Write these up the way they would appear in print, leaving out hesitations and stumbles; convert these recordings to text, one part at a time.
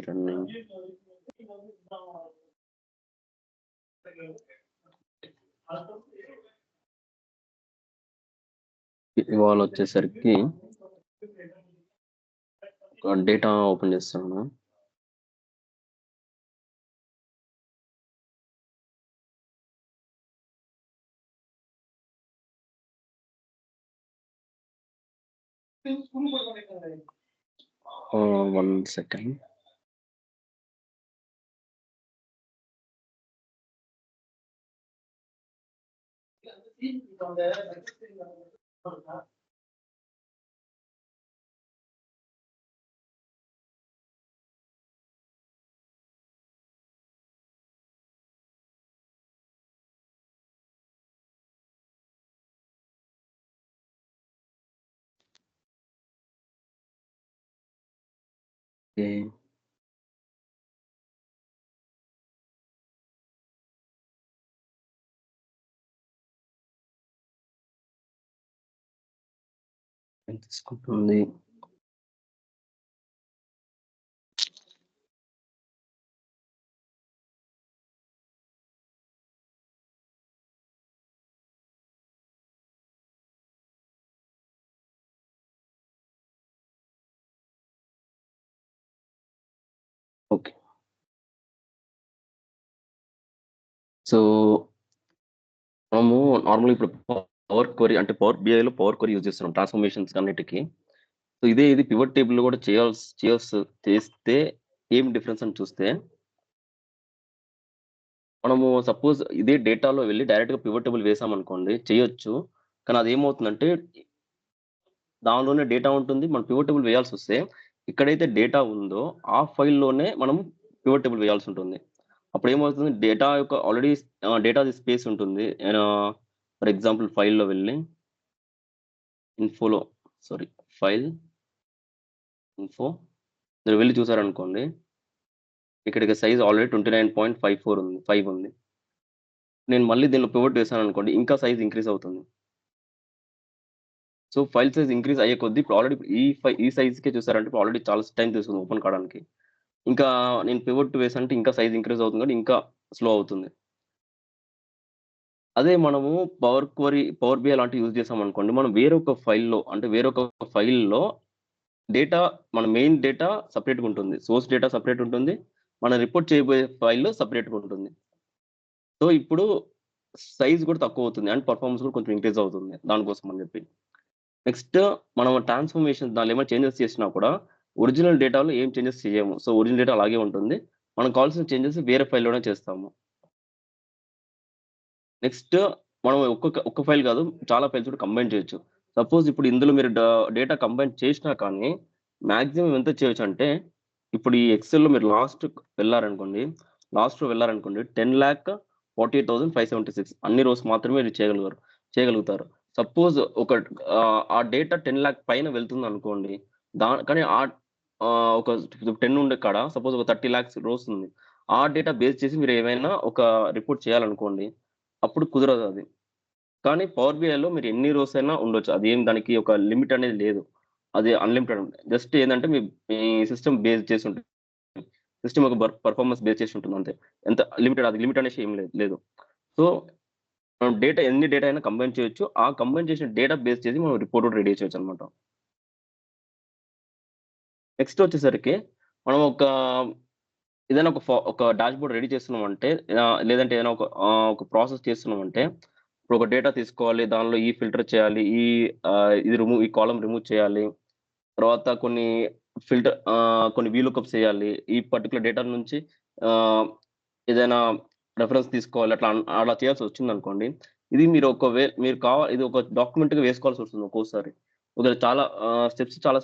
Running ఇవాళ వచ్చేసరికి data open చేస్తాను. One second. తీసుకుంటుంది. ఓకే. సో మనము నార్మల్ ఇప్పుడు పవర్ క్వరీ అంటే పవర్ బిఐలో పవర్ క్వరీ యూజ్ చేస్తున్నాం ట్రాన్స్ఫర్మేషన్స్ అన్నిటికీ. సో ఇది పివట్ టేబుల్ కూడా చేస్తే ఏం డిఫరెన్స్ అని చూస్తే, మనము సపోజ్ ఇదే డేటాలో వెళ్ళి డైరెక్ట్గా పివట్ టేబుల్ వేసామనుకోండి చేయొచ్చు. కానీ అది ఏమవుతుందంటే దానిలోనే డేటా ఉంటుంది. మనం పివట్ టేబుల్ వేయాల్సి వస్తే ఎక్కడైతే డేటా ఉందో ఆ ఫైల్లోనే మనం పివట్ టేబుల్ వేయాల్సి ఉంటుంది. అప్పుడు ఏమవుతుంది, డేటా యొక్క ఆల్రెడీ డేటాది స్పేస్ ఉంటుంది. ఫర్ ఎగ్జాంపుల్ ఫైల్లో వెళ్ళి ఇన్ఫోలో ఫైల్ ఇన్ఫో మీరు వెళ్ళి చూసారనుకోండి, ఇక్కడికి సైజ్ ఆల్రెడీ 29.54 ఉంది, 5 ఉంది. నేను మళ్ళీ దీనిలో పివట్ వేసాను అనుకోండి, ఇంకా సైజ్ ఇంక్రీజ్ అవుతుంది. సో ఫైల్ సైజ్ ఇంక్రీజ్ అయ్యే కొద్దీ ఇప్పుడు ఆల్రెడీ ఈ సైజ్కే చూసారంటే ఇప్పుడు ఆల్రెడీ చాలా టైం తీసుకుంది ఓపెన్ కావడానికి. ఇంకా నేను పివట్ వేసంటే ఇంకా సైజ్ ఇంక్రీజ్ అవుతుంది కానీ ఇంకా స్లో అవుతుంది. అదే మనము పవర్ బిఐ లాంటివి యూజ్ చేసామనుకోండి, మనం వేరొక ఫైల్‌లో డేటా, మన మెయిన్ డేటా సెపరేట్‌గా ఉంటుంది. సోర్స్ డేటా సెపరేట్ ఉంటుంది. మనం రిపోర్ట్ చేయబోయే ఫైల్ సెపరేట్‌గా ఉంటుంది. సో ఇప్పుడు సైజ్ కూడా తక్కువ అవుతుంది అండ్ పెర్ఫార్మన్స్ కూడా కొంచెం ఇంక్రీజ్ అవుతుంది దానికోసం అని చెప్పి. నెక్స్ట్ మనం ట్రాన్స్ఫర్మేషన్ దానిలో ఏమైనా చేంజెస్ చేసినా కూడా ఒరిజినల్ డేటాలో ఏం చేంజెస్ చేయము. సో ఒరిజినల్ డేటా అలాగే ఉంటుంది. మనకు కావాల్సిన చేంజెస్ వేరే ఫైల్‌లోనే చేస్తాము. నెక్స్ట్ మనం ఒక్క ఫైల్ కాదు, చాలా ఫైల్స్ కూడా కంబైన్ చేయొచ్చు. సపోజ్ ఇప్పుడు ఇందులో మీరు డేటా కంబైన్ చేసినా కానీ మాక్సిమం ఎంత చేయొచ్చంటే, ఇప్పుడు ఈ ఎక్సెల్‌లో మీరు వెళ్ళారనుకోండి, 10,48,576 అన్ని రోస్ మాత్రమే మీరు చేయగలుగుతారు. సపోజ్ ఆ డేటా 10,00,000 పైన వెళ్తుందనుకోండి, కానీ ఒక 10 ఉండే కాడ సపోజ్ ఒక 30,00,000 రోస్ ఉంది. ఆ డేటా బేస్ చేసి మీరు ఏమైనా ఒక రిపోర్ట్ చేయాలనుకోండి, అప్పుడు కుదరదది. కానీ పవర్ బిఐలో మీరు ఎన్ని రోస్ అయినా ఉండొచ్చు. అదేం దానికి ఒక లిమిట్ అనేది లేదు. అది అన్‌లిమిటెడ్ ఉంటాయి. జస్ట్ ఏందంటే మీ మీ సిస్టమ్ బేస్ చేసి ఉంటుంది. సిస్టమ్ ఒక పెర్ఫార్మన్స్ బేస్ చేసి ఉంటుంది అంతే. ఎంత లిమిట్ అనేసి ఏం లేదు. సో మనం ఎన్ని డేటా అయినా కంబైన్ చేయొచ్చు. ఆ కంబైన్ చేసిన డేటా బేస్ చేసి మనం రిపోర్ట్ కూడా రెడీ చేయొచ్చనమాట. నెక్స్ట్ వచ్చేసరికి మనం ఏదైనా ఒక డాష్‌బోర్డ్ రెడీ చేస్తున్నామంటే, లేదంటే ఏదైనా ఒక ప్రాసెస్ చేస్తున్నామంటే, ఇప్పుడు ఒక డేటా తీసుకోవాలి. దానిలో ఈ ఫిల్టర్ చేయాలి. ఈ కాలమ్ రిమూవ్ చేయాలి. తర్వాత కొన్ని వీలూకప్స్ చేయాలి. ఈ పర్టిక్యులర్ డేటా నుంచి ఆహ్, ఏదైనా రెఫరెన్స్ తీసుకోవాలి. అలా చేయాల్సొచ్చిందనుకోండి. ఇది మీరు ఇది ఒక డాక్యుమెంట్‌గా వేసుకోవాల్సొస్తుంది ఒక్కోసారి. చాలా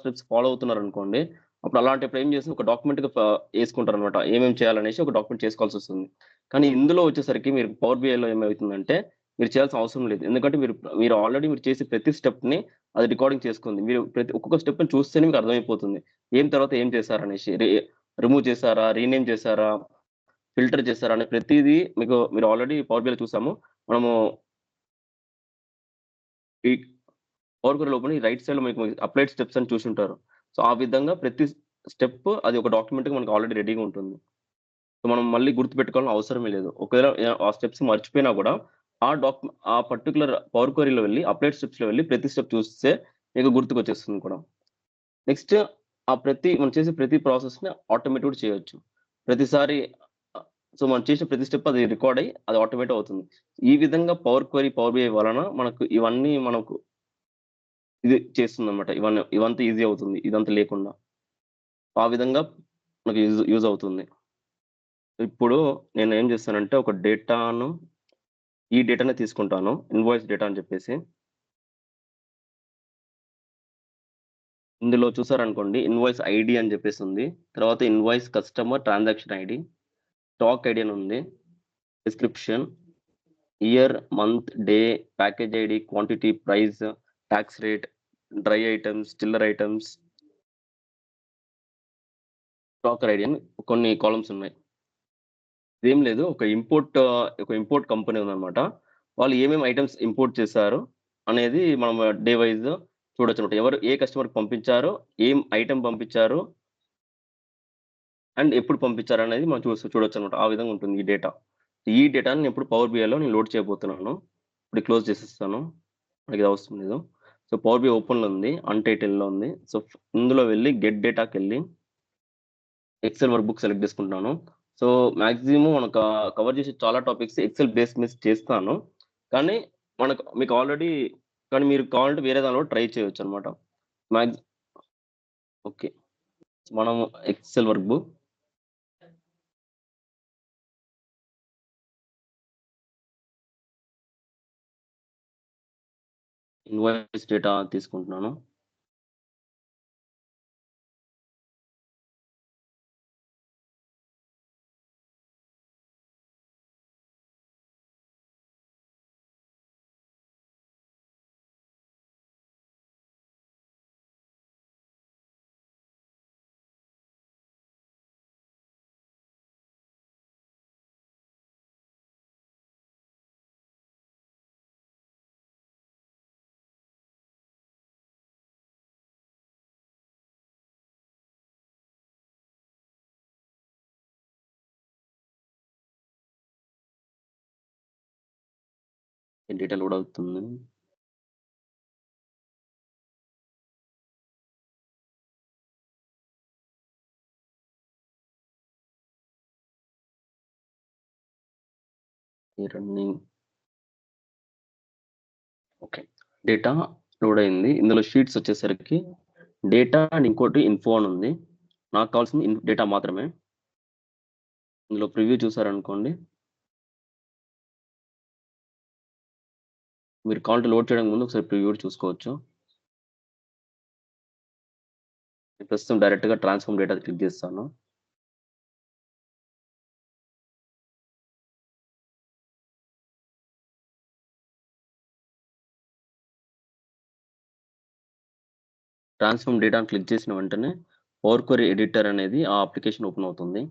స్టెప్స్ ఫాలో అవుతున్నారనుకోండి. అప్పుడు అలాంటప్పుడు ఏం చేసి ఒక డాక్యుమెంట్‌గా యేసుకుంటారనమాట. ఏమేమి చేయాలనేసి ఒక డాక్యుమెంట్ చేసుకోవాల్సొస్తుంది. కానీ ఇందులో వచ్చేసరికి మీరు పవర్ బిఐలో ఏమైతుందంటే, మీరు చేయాల్సిన అవసరం లేదు. ఎందుకంటే మీరు ఆల్రెడీ మీరు చేసే ప్రతి స్టెప్‌ని అది రికార్డింగ్ చేసుకుంది. మీరు ఒక్కొక్క స్టెప్‌ని చూస్తేనే మీకు అర్థమైపోతుంది. తర్వాత ఏం చేశారనేసి. రిమూవ్ చేశారా? రీనేమ్ చేశారా? ఫిల్టర్ చేశారా? అని ప్రతీదీ మీరు ఆల్రెడీ పవర్ బిఐలో చూసాము. మనము ఈ పవర్ క్వెరీ లోపల ఈ రైట్ సైడ్‌లో మీకు అప్లైడ్ స్టెప్స్ అని చూసుంటారు. సో, ఆ విధంగా ప్రతి స్టెప్ అది ఒక డాక్యుమెంట్‌గా మనకు ఆల్రెడీ రెడీగా ఉంటుంది. సో, మనం మళ్ళీ గుర్తుపెట్టుకోవాల్సిన అవసరమే లేదు. ఒకవేళ ఆ స్టెప్స్ మర్చిపోయినా గూడా ఆ పర్టిక్యులర్ పవర్ క్వెరీలో వెళ్లి అప్లైడ్ స్టెప్స్‌లో వెళ్లి ప్రతి స్టెప్ చూస్తే మీకు గుర్తుకొచ్చేస్తుంది కూడా. నెక్స్ట్ మనం చేసే ప్రతి ప్రాసెస్‌ని ఆటోమేట్ కూడా చేయొచ్చు. ప్రతిసారి సో, మనం చేసిన ప్రతి స్టెప్ అది రికార్డ్ అయ్యి అది ఆటోమేట్ అవుతుంది. ఈ విధంగా పవర్ క్వెరీ, పవర్ బిఐ వలన మనకు ఇవన్నీ మనకు ఇది చేస్తుందన్నమాట. ఇవంతా ఈజీ అవుతుంది. ఇదంతా లేకుండా. ఆ విధంగా మనకు యూజ్ అవుతుంది. ఇప్పుడు నేనేం చేస్తానంటే ఈ డేటానే తీసుకుంటాను. ఇన్వాయిస్ డేటా అని చెప్పేసి. ఇందులో చూసారనుకోండి ఇన్వాయిస్ ఐడీ అని చెప్పేసి ఉంది. తర్వాత invoice customer transaction ID, stock ID అని ఉంది. Description, year, month, day, package ID, quantity, price, talks rate, dry items, చిల్లర ఐటెమ్స్, స్టాకర్ ఐడీ అని కొన్ని కాలమ్స్ ఉన్నాయి. ఇదేం లేదు. ఒక ఇంపోర్ట్ కంపెనీ ఉందన్నమాట. వాళ్ళు ఏమేమి ఐటెమ్స్ ఇంపోర్ట్ చేశారు అనేది మనం డే వైస్ చూడొచ్చన్నమాట. ఏ కస్టమర్‌కి పంపించారో, ఏం ఐటెమ్ పంపించారు అండ్ ఎప్పుడు పంపించారనేది మనం చూడొచ్చన్నమాట. ఆ విధంగా ఉంటుంది ఈ డేటా. ఈ డేటాని నేనిప్పుడు పవర్ బిఐలో లోడ్ చేయబోతున్నాను. ఇప్పుడు క్లోజ్ చేసేస్తాను. నాకిది అవసరం లేదు. సో, పవర్ బిఐ ఓపెన్‌లో ఉంది. అన్‌టైటిల్‌లో ఉంది. సో, ఇందులో వెళ్లి గెట్ డేటాకెళ్ళి ఎక్సెల్ వర్క్ బుక్ సెలెక్ట్ చేసుకుంటున్నాను. సో, మాక్సిమం మనం కవర్ చేసే చాలా టాపిక్స్ ఎక్సెల్ బేస్ మీద చేస్తాను. కానీ మీకు ఆల్రెడీ కానీ మీరు కావాలంటే వేరే దానిలో ట్రై చేయొచ్చన్నమాట. మాక్సి ఓకే. మనం Excel workbook, invoice data తీసుకుంటున్నాను. ఈ డేటా లోడ్ అవుతుంది. ఈ రన్నింగ్ ఓకే. డేటా లోడ్ అయింది. ఇందులో షీట్స్ వచ్చేసరికి డేటా అండ్ ఇంకోటి ఇన్ఫో అని ఉంది. నాకు కావాల్సింది డేటా మాత్రమే. ఇందులో ప్రివ్యూ చూసారనుకోండి. మీరు కావాలంటే లోడ్ చేయడానికి ముందు ఒకసారి ప్రివ్యూ కూడా చూసుకోవచ్చు. ప్రస్తుతం డైరెక్ట్‌గా ట్రాన్స్‌ఫార్మ్ డేటా క్లిక్ చేస్తాను. ట్రాన్స్‌ఫార్మ్ డేటా అని క్లిక్ చేసిన వెంటనే పవర్ క్వెరీ ఎడిటర్ అనేది ఆ అప్లికేషన్ ఓపెన్ అవుతుంది.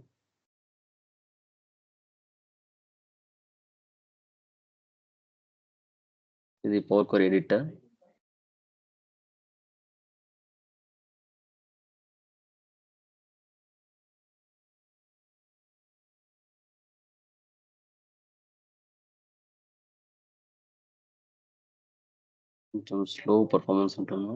ఇది పవర్ క్వెరీ ఎడిటర్. కొంచెం స్లో పెర్ఫార్మన్స్ ఉంటుంది.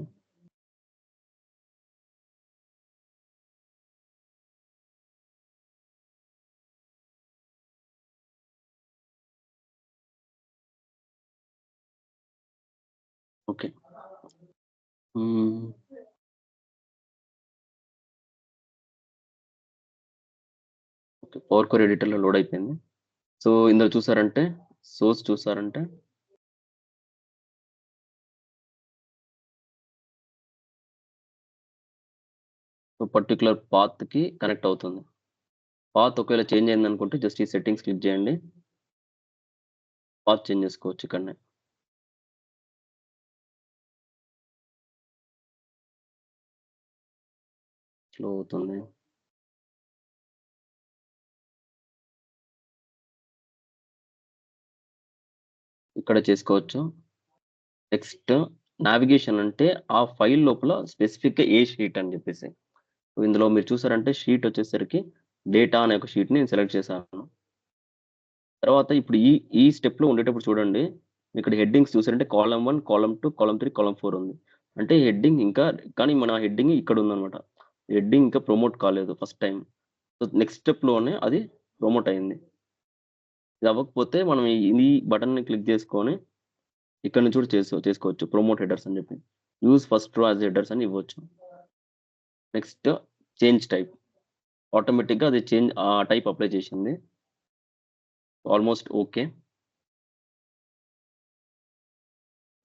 ఓకే. హ్మ్. ఓకే. పవర్ క్వెరీ ఎడిటర్‌లో లోడ్ అయిపోయింది. సో, ఇందులో చూసారంటే సోర్స్ చూసారంటే పర్టిక్యులర్ పాత్‌కి కనెక్ట్ అవుతుంది. పాత్ ఒకవేళ చేంజ్ అయిందనుకుంటే జస్ట్ ఈ సెట్టింగ్స్ క్లిక్ చేయండి. పాత్ చేంజ్ చేసుకోవచ్చు ఇక్కడనే. స్లో అవుతుంది. ఇక్కడ చేసుకోవచ్చు. నెక్స్ట్ నావిగేషన్ అంటే ఆ ఫైల్ లోపల స్పెసిఫిక్‌గా ఏ షీట్ అని చెప్పేసి. ఇందులో మీరు చూసారంటే షీట్ వచ్చేసరికి డేటా అనే ఒక షీట్‌ని నేను సెలెక్ట్ చేశాను. తర్వాత ఇప్పుడు ఈ ఈ స్టెప్‌లో ఉండేటప్పుడు చూడండి. ఇక్కడ హెడ్డింగ్స్ చూసారంటే కాలమ్ 1, కాలమ్ 2, కాలమ్ 3, కాలమ్ 4 ఉంది. అంటే హెడ్డింగ్ ఇంకా కానీ మన హెడ్డింగ్ ఇక్కడ ఉందన్నమాట. హెడ్డింగ్ ఇంకా ప్రమోట్ కాలేదు ఫస్ట్ టైమ్. సో, నెక్స్ట్ స్టెప్‌లోనే అది ప్రమోట్ అయింది. ఇది అవ్వకపోతే మనం ఈ బటన్‌ని క్లిక్ చేసుకొని ఇక్కడ నుంచి కూడా చేసుకోవచ్చు. ప్రమోట్ హెడర్స్ అని చెప్పి. Use first row as headers అని ఇవ్వచ్చు. Next change type. ఆటోమేటిక్‌గా అది టైప్ అప్లై చేసింది. Almost okay.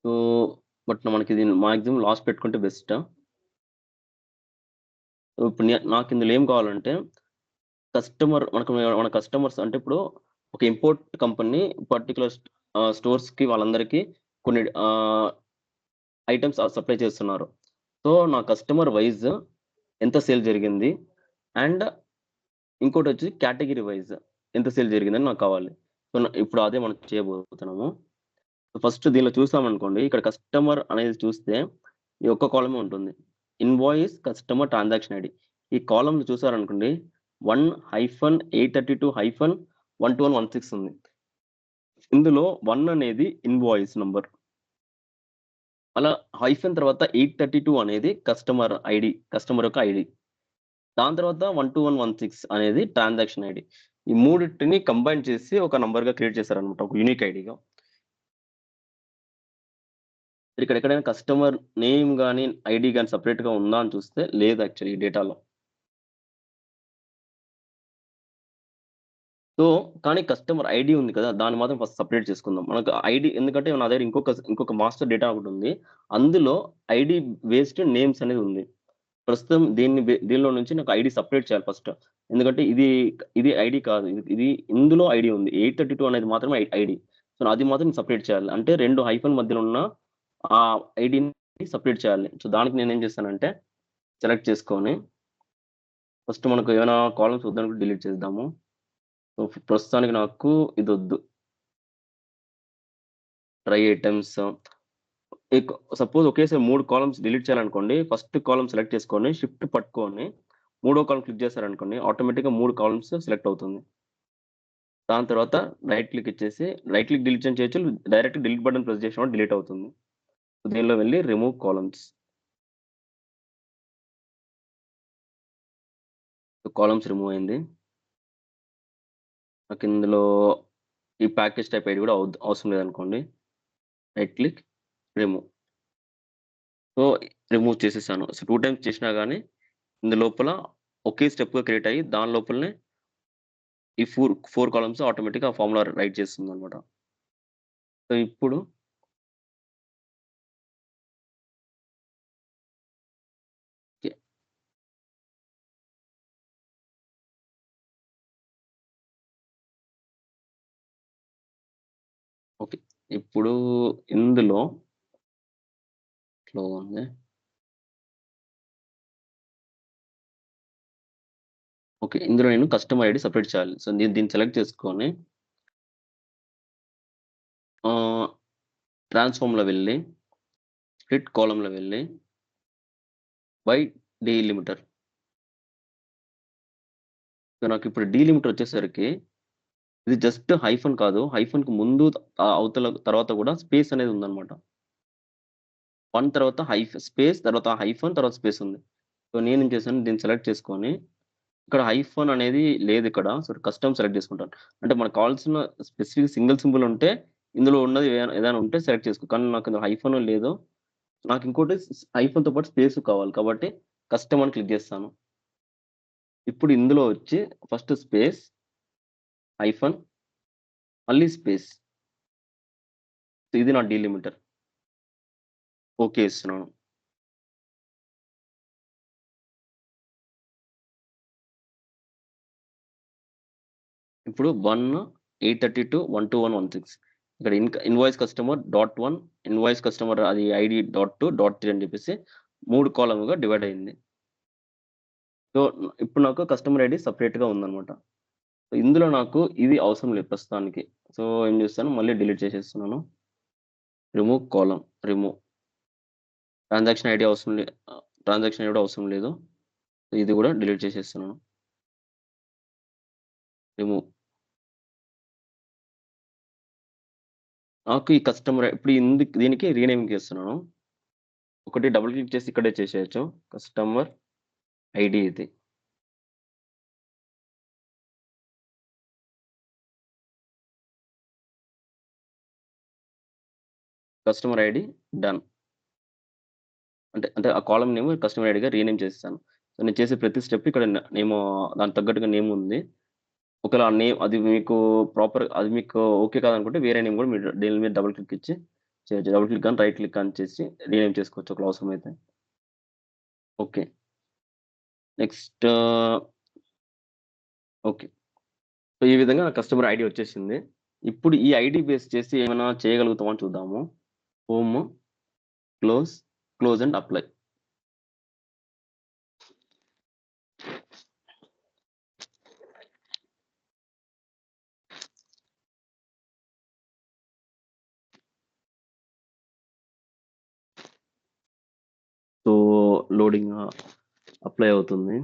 సో, బట్ మనకిది మాక్సిమం లాస్ట్ పెట్టుకుంటే బెస్ట్. ఇప్పుడు నాకు ఇందులో ఏం కావాలంటే మన కస్టమర్స్ అంటే ఇప్పుడు ఒక ఇంపోర్ట్ కంపెనీ పర్టిక్యులర్ స్టోర్స్‌కి వాళ్ళందరికీ కొన్ని ఐటెమ్స్ సప్లై చేస్తున్నారు. సో, నా కస్టమర్ వైస్ ఎంత సేల్ జరిగింది? అండ్ ఇంకోటొచ్చి కేటగరీ వైస్ ఎంత సేల్ జరిగిందని నాకు కావాలి. సో, ఇప్పుడు అదే మనం చేయబోతున్నాము. ఫస్ట్ దీనిలో చూసామనుకోండి, ఇక్కడ కస్టమర్ అనేది చూస్తే ఈ ఒక్క కాలమే ఉంటుంది. Invoice customer transaction ID. ఈ కాలమ్‌ని చూసారనుకోండి 1-832-12116 ఉంది. ఇందులో 1 అనేది ఇన్వాయిస్ నంబర్. అలా హైఫన్ తర్వాత 832 అనేది కస్టమర్ ఐడీ. కస్టమర్ యొక్క ఐడీ. దాని తర్వాత 12116 అనేది ట్రాన్సాక్షన్ ఐడీ. ఈ మూడిటిని కంబైన్ చేసి ఒక నంబర్‌గా క్రియేట్ చేశారన్నమాట. ఒక యూనిక్ ఐడీగా. ఇక్కడ ఎక్కడైనా కస్టమర్ నేమ్ గాని, ఐడీ గాని సెపరేట్‌గా ఉందా అని చూస్తే లేదు యాక్చువల్లీ ఈ డేటాలో. సో, కానీ కస్టమర్ ఐడీ ఉంది కదా! దాన్ని మాత్రం ఫస్ట్ సెపరేట్ చేసుకుందాం. మనకు ఐడీ ఎందుకంటే నా దగ్గర ఇంకొక మాస్టర్ డేటా ఒకటుంది. అందులో ఐడీ బేస్డ్ నేమ్స్ అనేది ఉంది. ప్రస్తుతం దీనిలో నుంచి నాకు ఐడీ సెపరేట్ చేయాలి ఫస్ట్. ఎందుకంటే ఇది ఐడీ కాదు. ఇది ఇందులో ఐడీ ఉంది. 832 అనేది మాత్రమే ఐడీ. సో, అది మాత్రం సెపరేట్ చేయాలి. అంటే 2 హైఫన్ మధ్యలో ఉన్న ఆ ఐడీని సెపరేట్ చేయాలి. సో, దానికి నేనేం చేశానంటే సెలెక్ట్ చేసుకొని ఫస్ట్ మనకు ఏమైనా కాలమ్స్ వద్దనుకుంటే డిలీట్ చేద్దాము. సో, ప్రస్తుతానికి నాకు ఇదొద్దు. డ్రై ఐటెమ్స్ సపోజ్ ఒకేసారి 3 కాలమ్స్ డిలీట్ చేయాలనుకోండి. ఫస్ట్ కాలమ్ సెలెక్ట్ చేసుకొని షిఫ్ట్ పట్టుకొని మూడో కాలమ్ క్లిక్ చేశారనుకోండి. ఆటోమేటిక్‌గా 3 కాలమ్స్ సెలెక్ట్ అవుతుంది. దాని తర్వాత రైట్ క్లిక్ ఇచ్చేసి రైట్ క్లిక్ డిలీట్ అని చేయొచ్చు. డైరెక్ట్ డిలీట్ బటన్ ప్రెస్ చేసినా కూడా డిలీట్ అవుతుంది. దీనిలో వెళ్లి రిమూవ్ కాలమ్స్. కాలమ్స్ రిమూవ్ అయింది. నాకిందులో ఈ ప్యాకేజ్ టైప్ ఐడీ కూడా అవసరం లేదనుకోండి. Right click remove. So, remove చేసేసాను. సో, 2 టైమ్స్ చేసినా గాని ఇందులోపల ఒకే స్టెప్‌గా క్రియేట్ అయ్యి దాని లోపలనే ఈ 4 కాలమ్స్ ఆటోమేటిక్‌గా ఆ ఫార్ములా రైట్ చేస్తుందన్నమాట. సో, ఇప్పుడు ఓకే. ఓకే. ఇప్పుడు ఇందులో స్లోగా ఉంది. ఓకే. ఇందులో నేను కస్టమర్ ఐడీ సెపరేట్ చేయాలి. సో, నేను దీన్ని సెలెక్ట్ చేసుకొని ఆహ్, ట్రాన్స్‌ఫార్మ్‌లో వెళ్లి స్ప్లిట్ కాలమ్‌లో వెళ్లి బై డీలిమిటర్. సో, నాకిప్పుడు డీలిమిటర్ వచ్చేసరికి ఇది జస్ట్ హైఫన్ కాదు. హైఫన్‌కి ముందు అవతల తర్వాత కూడా స్పేస్ అనేది ఉందన్నమాట. 1 తర్వాత స్పేస్ తర్వాత హైఫన్ తర్వాత స్పేస్ ఉంది. సో, నేనేం చేశాను దీన్ని సెలెక్ట్ చేసుకొని ఇక్కడ హైఫన్ అనేది లేదిక్కడ. సో, కస్టమ్ సెలెక్ట్ చేసుకుంటాను. అంటే మనకు కావాల్సిన స్పెసిఫిక్ సింగిల్ సింబల్ ఉంటే ఇందులో ఉన్నది ఏదైనా ఉంటే సెలెక్ట్ చేసుకో. కానీ నాకు ఇందులో హైఫన్ లేదు. నాకింకోటి హైఫన్‌తో పాటు స్పేస్ కావాలి. కాబట్టి కస్టమ్ అని క్లిక్ చేస్తాను. ఇప్పుడు ఇందులో వచ్చి ఫస్ట్ స్పేస్, హైఫన్, మళ్ళీ స్పేస్. ఇది నా డీలిమిటర్. ఓకే ఇస్తున్నాను. ఇప్పుడు 1, 832, 12116 ఇక్కడ invoice customer dot 1, invoice customer అది ఐడీ డాట్ 2, డాట్ 3 అని చెప్పేసి 3 కాలమ్‌గా డివైడ్ అయింది. సో, ఇప్పుడు నాకు కస్టమర్ ఐడీ సెపరేట్‌గా ఉందన్నమాట. సో, ఇందులో నాకు ఇది అవసరం లేదు ప్రస్తుతానికి. సో, ఏం చేస్తాను మళ్ళీ డిలీట్ చేసేస్తున్నాను. Remove column, remove. Transaction ID అవసరం ట్రాన్సాక్షన్ ఐడీ కూడా అవసరం లేదు. ఇది కూడా డిలీట్ చేసేస్తున్నాను. రిమూవ్. నాకు ఈ కస్టమర్ ఇప్పుడు దీనికి రీనేమింగ్ చేస్తున్నాను. ఒకటి డబుల్ క్లిక్ చేసి ఇక్కడే చేసేయొచ్చు. కస్టమర్ ఐడీ ఇది. Customer ID done. అంటే ఆ కాలమ్ నేమ్ కస్టమర్ ఐడీగా రీనేమ్ చేసేసాను. సో, నేను చేసే ప్రతి స్టెప్ ఇక్కడ నేము దానికి తగ్గట్టుగా నేమ్ ఉంది. ఒకవేళ ఆ నేమ్ అది మీకు అది మీకు ఓకే కాదనుకుంటే వేరే నేమ్ కూడా మీరు దీని మీద డబుల్ క్లిక్ ఇచ్చి చేయొచ్చు. డబుల్ క్లిక్ గాని, రైట్ క్లిక్ గాని చేసి రీనేమ్ చేసుకోవచ్చు ఒకవేళ అవసరమైతే. ఓకే. Next okay. సో, ఈ విధంగా కస్టమర్ ఐడీ వచ్చేసింది. ఇప్పుడు ఈ ఐడీ బేస్ చేసి ఏమైనా చేయగలుగుతామో చూద్దాము. Home, close and apply. So, loading apply అవుతుంది.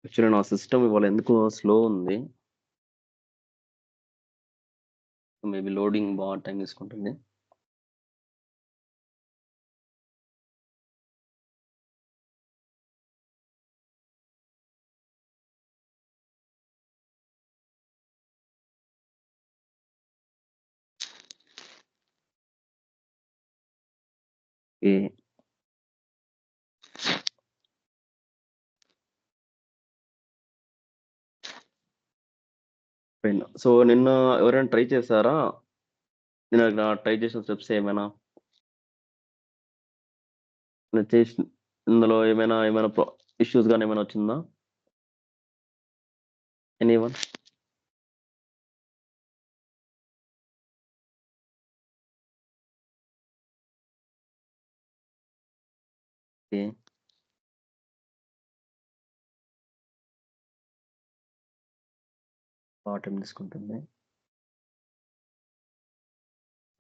యాక్చువల్లీ నా సిస్టమ్ ఇవాళ ఎందుకో స్లో ఉంది. మేబీ లోడింగ్ బాగా టైం తీసుకుంటుంది. ఓకే. ఫైన్. సో, నిన్న ఎవరైనా ట్రై చేసారా? నిన్న ట్రై చేసిన స్టెప్స్ ఏమైనా? నేను చేసిన ఇందులో ఏమైనా ఇష్యూస్ గాని ఏమైనా వచ్చిందా? ఎనీవన్? ఓకే. బాగా టైం తీసుకుంటుంది.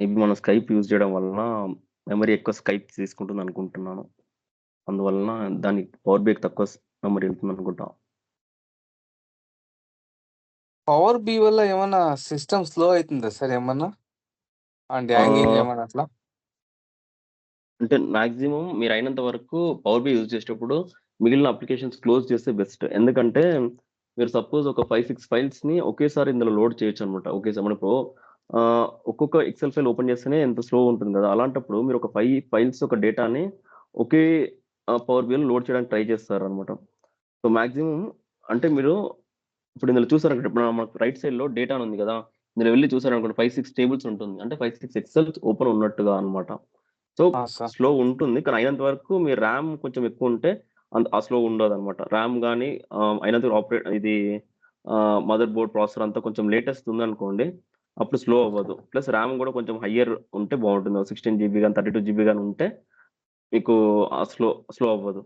మేబీ మనం స్కైప్ యూజ్ చేయడం వలన మెమరీ ఎక్కువ స్కైప్ తీసుకుంటుందనుకుంటున్నాను. అందువలన దానికి పవర్ బ్రేక్ తక్కువ మెమరీ ఉంటుందనుకుంటా. పవర్ బి వల్ల ఏమన్నా సిస్టమ్ స్లో అయితుందా సార్ ఏమన్నా? అంటే హ్యాంగింగ్ ఆహ్, ఏమన్నా అట్లా? అంటే మాక్సిమం మీరైనంత వరకు పవర్ బిఐ యూజ్ చేసేటప్పుడు మిగిలిన అప్లికేషన్స్ క్లోజ్ చేస్తే బెస్ట్. ఎందుకంటే మీరు సపోజ్ ఒక 5, 6 ఫైల్స్‌ని ఒకేసారి ఇందులో లోడ్ చేయొచ్చనమాట. ఒకేసారి మనకు ఒక్కొక్క ఎక్సెల్ ఫైల్ ఓపెన్ చేస్తేనే ఎంత స్లో ఉంటుంది కదా! అలాంటప్పుడు మీరు ఒక 5 ఫైల్స్ ఒక డేటాని ఒకే పవర్ బిఐలో లోడ్ చేయడానికి ట్రై చేస్తారనమాట. సో, మాక్సిమం అంటే మీరు ఇప్పుడు ఇందులో చూసారనుకోండి ఇప్పుడు మనకు రైట్ సైడ్‌లో డేటా అని ఉంది కదా! ఇందులో వెళ్లి చూసారనుకోండి 5, 6 టేబుల్స్ ఉంటుంది. అంటే 5, 6 ఎక్సెల్స్ ఓపెన్ ఉన్నట్టుగా అన్నమాట. సో, ఆ! సార్. స్లో ఉంటుంది. కానీ అయినంత వరకు మీ ర్యామ్ కొంచెం ఎక్కువుంటే ఆ స్లో ఉండదన్నమాట. ర్యామ్ గాని అయినంత ఇది మదర్ బోర్డ్ ప్రాసెసర్ అంతా కొంచెం లేటెస్ట్ ఉందనుకోండి. అప్పుడు స్లో ఓకే. అవ్వదు. ప్లస్ ర్యామ్ గూడా కొంచెం హయ్యర్ ఉంటే బావుంటుంది. 16 జీబీ గాని, 32 జీబీ గాని ఉంటే మీకు స్లో స్లో అవ్వదు.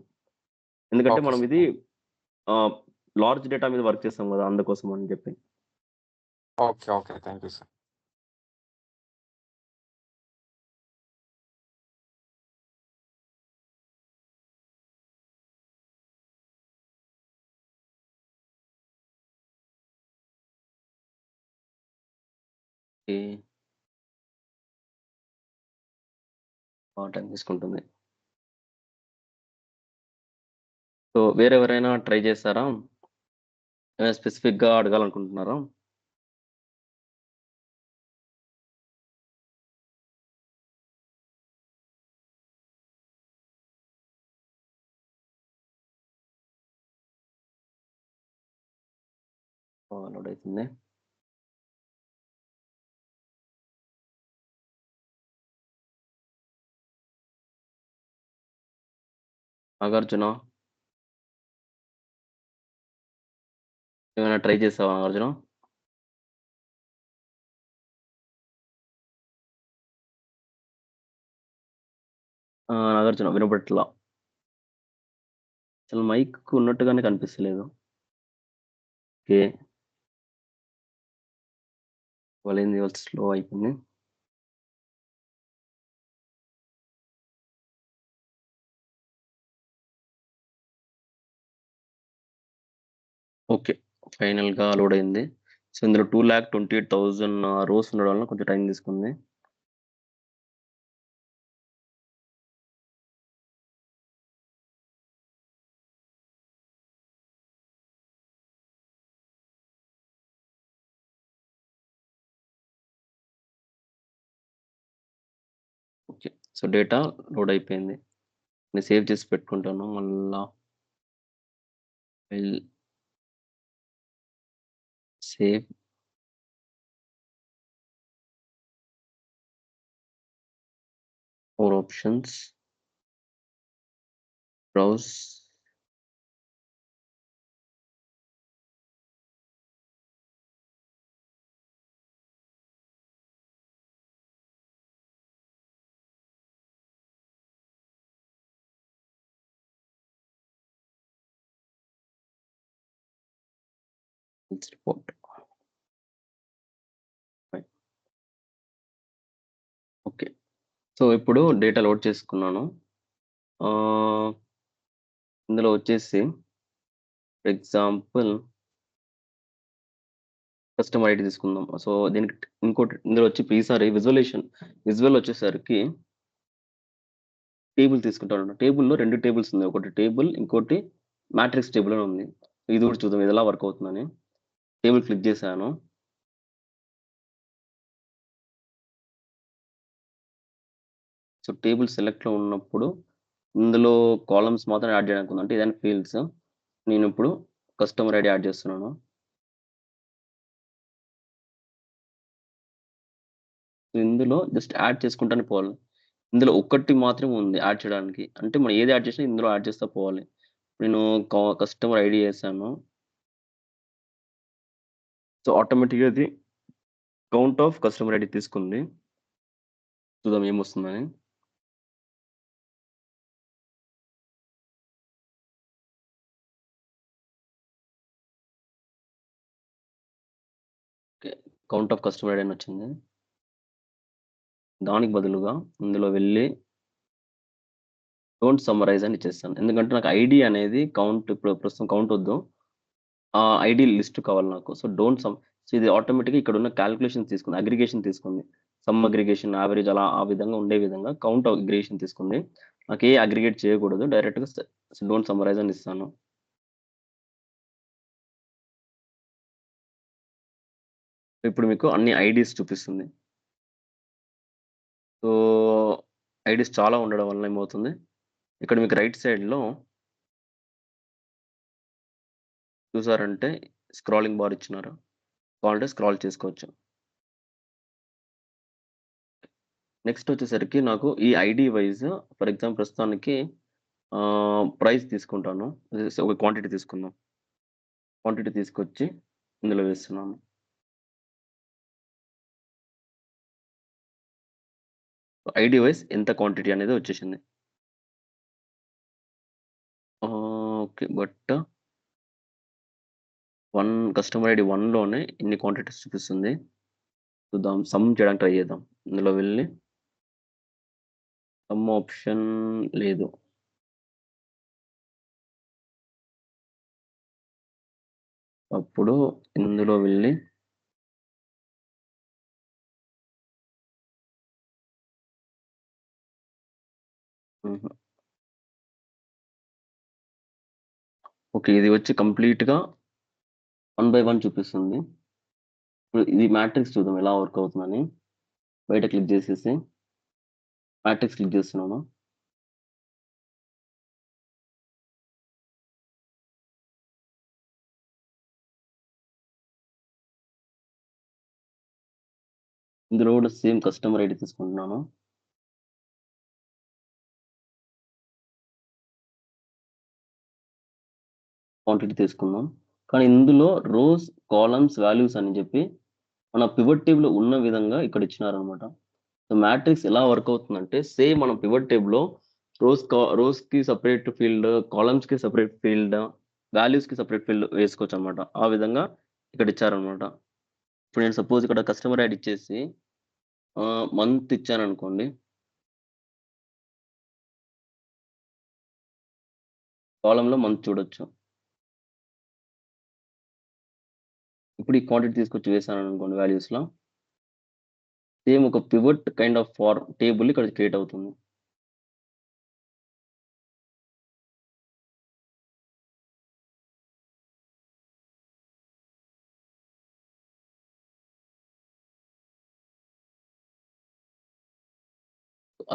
ఎందుకంటే ఓకే మనం సార్. ఇది ఆహ్, లార్జ్ డేటా మీద వర్క్ చేస్తాం గదా! అందుకోసం అని చెప్పి. Okay. Okay. Thank you sir. ఈ టైం తీసుకుంటుంది. సో, వేరెవరైనా ట్రై చేసారా? ఏమైనా స్పెసిఫిక్‌గా అడగాలనుకుంటున్నారా? లోడ్ అయితుంది. నాగార్జున ఏమైనా ట్రై చేసావా నాగార్జున? నాగార్జున వినపడట్లా. అసలు మైక్ ఉన్నట్టుగానే కనిపిస్తలేదు. ఓకే. ఇవాళేంది ఇవాళ స్లో అయిపోయింది. ఓకే. ఫైనల్‌గా లోడ్ అయింది. సో, ఇందులో 2,28,000 రోస్ ఉండడం వల్ల కొంచెం టైం తీసుకుంది. ఓకే. సో, డేటా లోడ్ అయిపోయింది. నేను సేవ్ చేసి పెట్టుకుంటాను. మళ్ళా will save. More options. Browse. Report. Fine. Okay. So, ఇప్పుడు డేటా లోడ్ చేసుకున్నాను. ఆహ్, ఇందులో వచ్చేసి ఫర్ ఎగ్జాంపుల్ కస్టమర్ ఐడీ తీసుకుందాం. సో, దీనికి ఇంకోటి ఇందులో వచ్చి ఈసారి విజువల్ వచ్చేసరికి టేబుల్ తీసుకుంటాను. టేబుల్‌లో 2 టేబుల్స్ ఉన్నాయి. ఒకటి టేబుల్, ఇంకోటి మ్యాట్రిక్స్ టేబుల్ అని ఉంది. ఇది కూడా చూద్దాం ఇది ఎలా వర్క్ అవుతుందని. టేబుల్ క్లిక్ చేశాను. సో, టేబుల్ సెలెక్ట్‌లో ఉన్నప్పుడు ఇందులో కాలమ్స్ మాత్రం యాడ్ చేయడానికి ఉంది. అంటే ఏదైనా ఫీల్డ్స్. నేనిప్పుడు కస్టమర్ ఐడీ యాడ్ చేస్తున్నాను. ఇందులో జస్ట్ యాడ్ చేసుకుంటానే పోవాలి. ఇందులో ఒక్కటి మాత్రమే ఉంది యాడ్ చేయడానికి. అంటే మనం ఏది యాడ్ చేసినా ఇందులో యాడ్ చేస్తా పోవాలి. నేను కస్టమర్ ఐడీ యేసాను. సో, ఆటోమేటిక్‌గా అది కౌంట్ ఆఫ్ కస్టమర్ ఐడీ తీసుకుంది. చూద్దాం ఏమొస్తుందని. Okay. Count of customer ID అని వచ్చింది. దానికి బదులుగా ఇందులో వెళ్లి డోంట్ సమ్మరైజ్ అని ఇచ్చేస్తాను. ఎందుకంటే నాకు ఐడీ అనేది ఇప్పుడు ప్రస్తుతం కౌంట్ వద్దు. ఐడీ లిస్ట్ కావాలి నాకు. సో, డోంట్ సమ్ సో, ఇది ఆటోమేటిక్‌గా ఇక్కడున్న కాలిక్యులేషన్స్ తీసుకుంది. అగ్రిగేషన్ తీసుకుంది. సమ్ అగ్రిగేషన్, యావరేజ్ అలా ఆ విధంగా ఉండే విధంగా కౌంట్ అగ్రిగేషన్ తీసుకుంది. నాకు ఏ అగ్రిగేట్ చేయకూడదు. డైరెక్ట్‌గా డోంట్ సమ్మరైజ్ అని ఇస్తాను. ఇప్పుడు మీకు అన్ని ఐడీస్ చూపిస్తుంది. సో, ఐడీస్ చాలా ఉండడం వల్ల ఏమవుతుంది, ఇక్కడ మీకు రైట్ సైడ్‌లో చూసారంటే స్క్రాలింగ్ బార్ ఇచ్చినారు. కావాలంటే స్క్రాల్ చేసుకోవచ్చు. నెక్స్ట్ వచ్చేసరికి నాకు ఈ ఐడీ వైస్ ఫర్ ఎగ్జాంపుల్ ప్రస్తుతానికి ప్రైస్ తీసుకుంటాను. ఒక క్వాంటిటీ తీసుకుందాం. క్వాంటిటీ తీసుకొచ్చి ఇందులో వేస్తున్నాను. ఐడీ వైస్ ఎంత క్వాంటిటీ అనేది వచ్చేసింది. ఓకే. బట్ 1 కస్టమర్ ఐడీ 1లోనే ఇన్ని క్వాంటిటీస్ చూపిస్తుంది. చూద్దాం సమ్ చేయడానికి ట్రై చేద్దాం. ఇందులో వెళ్లి సమ్ ఆప్షన్ లేదు. అప్పుడు ఇందులో వెళ్లి హుహు. ఓకే. ఇది వచ్చి కంప్లీట్‌గా 1 బై 1 చూపిస్తుంది. ఇప్పుడు ఇది మ్యాట్రిక్స్ చూద్దాం ఎలా వర్క్ అవుతుందని. బయట క్లిక్ చేసేసి మ్యాట్రిక్స్ క్లిక్ చేస్తున్నాను. ఇందులో కూడా సేమ్ కస్టమర్ ఐడీ తీసుకుంటున్నాను. క్వాంటిటీ తీసుకుందాం. కానీ ఇందులో రోస్, కాలమ్స్, వాల్యూస్ అని చెప్పి మన పివట్ టేబుల్‌లో ఉన్న విధంగా ఇక్కడ ఇచ్చినారనమాట. సో, మ్యాట్రిక్స్ ఎలా వర్క్ అవుతుందంటే సేమ్ మనం పివట్ టేబుల్‌లో రోస్‌కి సెపరేట్ ఫీల్డ్, కాలమ్స్‌కి సెపరేట్ ఫీల్డ్, వాల్యూస్‌కి సెపరేట్ ఫీల్డ్ వేసుకోవచ్చనమాట. ఆ విధంగా ఇక్కడ ఇచ్చారనమాట. ఇప్పుడు నేను సపోజ్ ఇక్కడ కస్టమర్ ఐడీ ఇచ్చేసి మంత్ ఇచ్చాననుకోండి. కాలమ్‌లో మంత్ చూడొచ్చు. ఇప్పుడు ఈ క్వాంటిటీ తీసుకొచ్చి వేసాననుకోండి వాల్యూస్‌లో. సేమ్ ఒక పివట్ కైండ్ ఆఫ్ టేబుల్ ఇక్కడ క్రియేట్ అవుతుంది.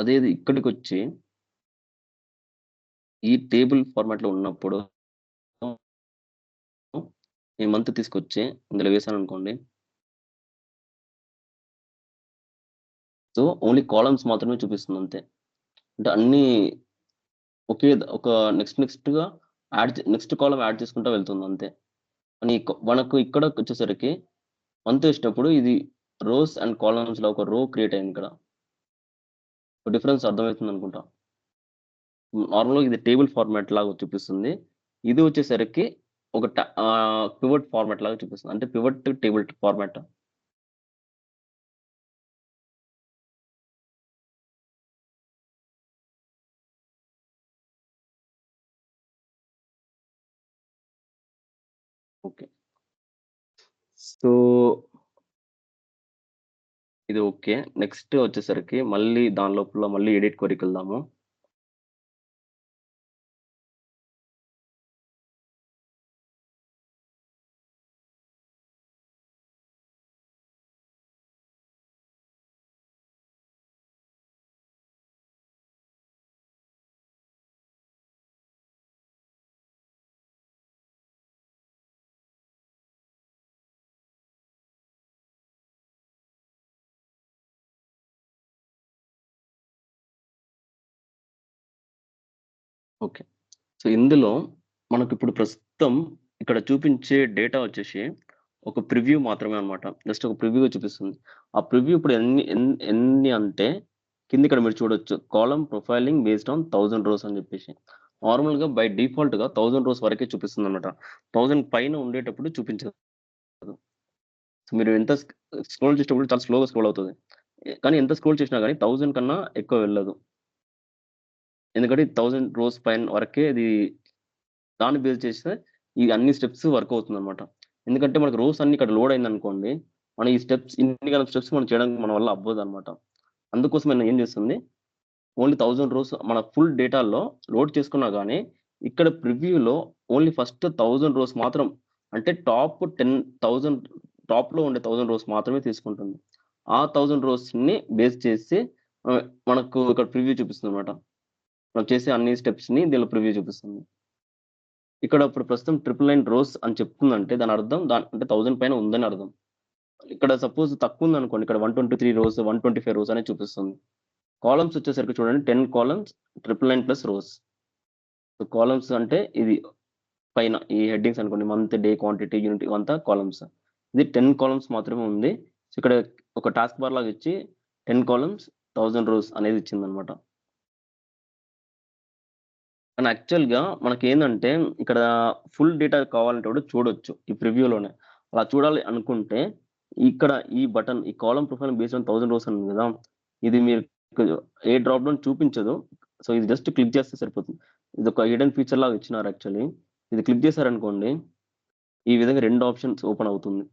అదే ఇక్కడికొచ్చి ఈ టేబుల్ ఫార్మాట్‌లో ఉన్నప్పుడు ఈ మంత్ తీసుకొచ్చి ఇందులో వేసాననుకోండి. సో, ఓన్లీ కాలమ్స్ మాత్రమే చూపిస్తుంది అంతే. అంటే అన్నీ ఒక నెక్స్ట్‌గా నెక్స్ట్ కాలమ్ యాడ్ చేసుకుంటా వెళ్తుంది అంతే. కానీ మనకు ఇక్కడకొచ్చేసరికి మంత్ వేసేటప్పుడు ఇది రోస్ అండ్ కాలమ్స్‌లో ఒక రో క్రియేట్ అయింది ఇక్కడ. డిఫరెన్స్ అర్థమవుతుందనుకుంటా. నార్మల్‌గా ఇది టేబుల్ ఫార్మాట్ లాగా చూపిస్తుంది. ఇది వచ్చేసరికి పివట్ ఫార్మాట్ లాగా చూపిస్తుంది. అంటే pivot table format. Okay. So, ఇది ఓకే. నెక్స్ట్ వచ్చేసరికి మళ్ళీ దాని లోపల మళ్ళీ ఎడిట్ క్వెరీకెళ్దాము. ఓకే. సో, ఇందులో మనకిప్పుడు ప్రస్తుతం ఇక్కడ చూపించే డేటా వచ్చేసి ఒక ప్రివ్యూ మాత్రమే అన్నమాట. జస్ట్ ఒక ప్రివ్యూగా చూపిస్తుంది. ఆ ప్రివ్యూ ఇప్పుడు ఎన్ని అంటే కింద మీరు చూడొచ్చు. Column profiling based on 1000 rows అని చెప్పేసి. నార్మల్‌గా బై డిఫాల్ట్‌గా 1000 రోస్ వరకే చూపిస్తుందన్నమాట. 1000 పైన ఉండేటప్పుడు చూపించదు. సో, మీరు ఎంత స్క్రోల్ చేసేటప్పుడు చాలా స్లోగా స్క్రోల్ అవుతది. కానీ ఎంత స్క్రోల్ చేసినా గాని 1000 కన్నా ఎక్కువ వెళ్ళదు. ఎందుకంటే 1000 రోస్ పైన వరకే అది దాన్ని బేస్ చేస్తే ఈ అన్ని స్టెప్స్ వర్క్ అవుతుందన్నమాట. ఎందుకంటే మనకు రోస్ అన్ని ఇక్కడ లోడ్ అయిందనుకోండి. మనం ఈ ఇన్ని గనం స్టెప్స్ మనం చేయడానికి మన వల్ల అవ్వదన్నమాట. అందుకోసమనే ఏం చేస్తుంది, ఓన్లీ 1000 రోస్ మన ఫుల్ డేటాలో లోడ్ చేసుకున్నా గాని, ఇక్కడ ప్రివ్యూలో ఓన్లీ ఫస్ట్ 1000 రోస్ మాత్రం అంటే టాప్ 10,000 టాప్‌లో ఉండే 1000 రోస్ మాత్రమే తీసుకుంటుంది. ఆ 1000 రోస్‌ని బేస్ చేసి మనకు ఇక్కడ ప్రివ్యూ చూపిస్తుందన్నమాట. మనం చేసే అన్ని స్టెప్స్‌ని దీనిలో ప్రివ్యూ చూపిస్తుంది. ఇక్కడ ఇప్పుడు ప్రస్తుతం 999 రోస్ అని చెప్తుందంటే దానర్థం అంటే 1000 పైన ఉందని అర్థం. ఇక్కడ సపోజ్ తక్కువుందనుకోండి. ఇక్కడ 123 రోస్, 125 రోస్ అని చూపిస్తుంది. కాలమ్స్ వచ్చేసరికి చూడండి 10 columns 999 plus rows. So, columns అంటే ఇది పైన ఈ హెడ్డింగ్స్ అనుకోండి. మంత్, డే, క్వాంటిటీ, యూనిట్ ఇవంతా కాలమ్స్. ఇది 10 కాలమ్స్ మాత్రమే ఉంది. సో, ఇక్కడ ఒక టాస్క్ బార్ లాగా ఇచ్చి 10 కాలమ్స్ 1000 రోస్ అనేది ఇచ్చిందన్నమాట. కానీ యాక్చువల్‌గా మనకేందంటే ఇక్కడ ఫుల్ డేటా కావాలంటే కూడా చూడొచ్చు. ఈ ప్రివ్యూలోనే. అలా చూడాలి అనుకుంటే ఇక్కడ ఈ బటన్ ఈ column profile based on 1000 rows అని ఉంది గదా! ఇది మీకు ఏ డ్రాప్ డౌన్ చూపించదు. సో, ఇది జస్ట్ క్లిక్ చేస్తే సరిపోతుంది. ఇదొక హిడెన్ ఫీచర్ లాగా ఇచ్చినారు యాక్చువల్లీ. ఇది క్లిక్ చేశారనుకోండి, ఈ విధంగా 2 ఆప్షన్స్ ఓపెన్ అవుతుంది.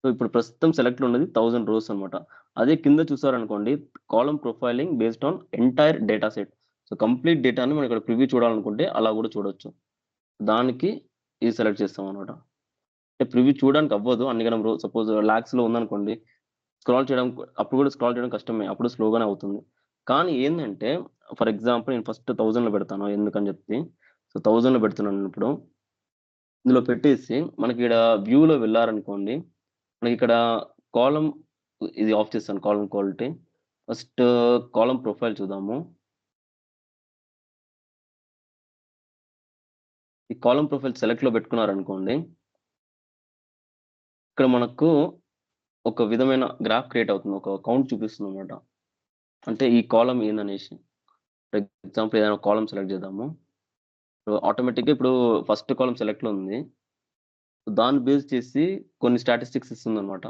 సో, ఇప్పుడు ప్రస్తుతం సెలెక్ట్‌లో ఉన్నది 1000 రోస్ అన్నమాట. అదే కింద చూసారనుకోండి column profiling based on entire data set. So, complete డేటాని మనం ఇక్కడ ప్రివ్యూ చూడాలనుకుంటే అలా గూడా చూడొచ్చు. దానికి ఇది సెలెక్ట్ చేస్తామనమాట. అంటే ప్రివ్యూ చూడడానికి అవ్వదు. అన్నిగనం సపోజ్ లాక్స్‌లో ఉందనుకోండి. అప్పుడు గూడా స్క్రాల్ చేయడం కష్టమే. అప్పుడు స్లోగానే అవుతుంది. కానీ ఏందంటే ఫర్ ఎగ్జాంపుల్ నేను ఫస్ట్ 1000లో పెడతాను ఎందుకని చెప్పి. సో, 1000లో పెడుతున్నానిప్పుడు. ఇందులో పెట్టేసి మనకిక్కడ వ్యూలో వెళ్లారనుకోండి. మనకిక్కడ కాలమ్ ఇది ఆఫ్ చేస్తాను column quality. First column profile చూద్దాము. ఈ కాలమ్ ప్రొఫైల్ సెలెక్ట్‌లో పెట్టుకున్నారనుకోండి. ఇక్కడ మనకు ఒక విధమైన గ్రాఫ్ క్రియేట్ అవుతుంది. ఒక కౌంట్ చూపిస్తుందన్నమాట. అంటే ఈ కాలమ్ ఏందనేసి. ఫర్ ఎగ్జాంపుల్ ఏదైనా కాలమ్ సెలెక్ట్ చేద్దాము. ఆటోమేటిక్‌గా ఇప్పుడు ఫస్ట్ కాలమ్ సెలెక్ట్‌లో ఉంది. దాన్ని బేస్ చేసి కొన్ని స్టాటిస్టిక్స్ ఇస్తుందన్నమాట.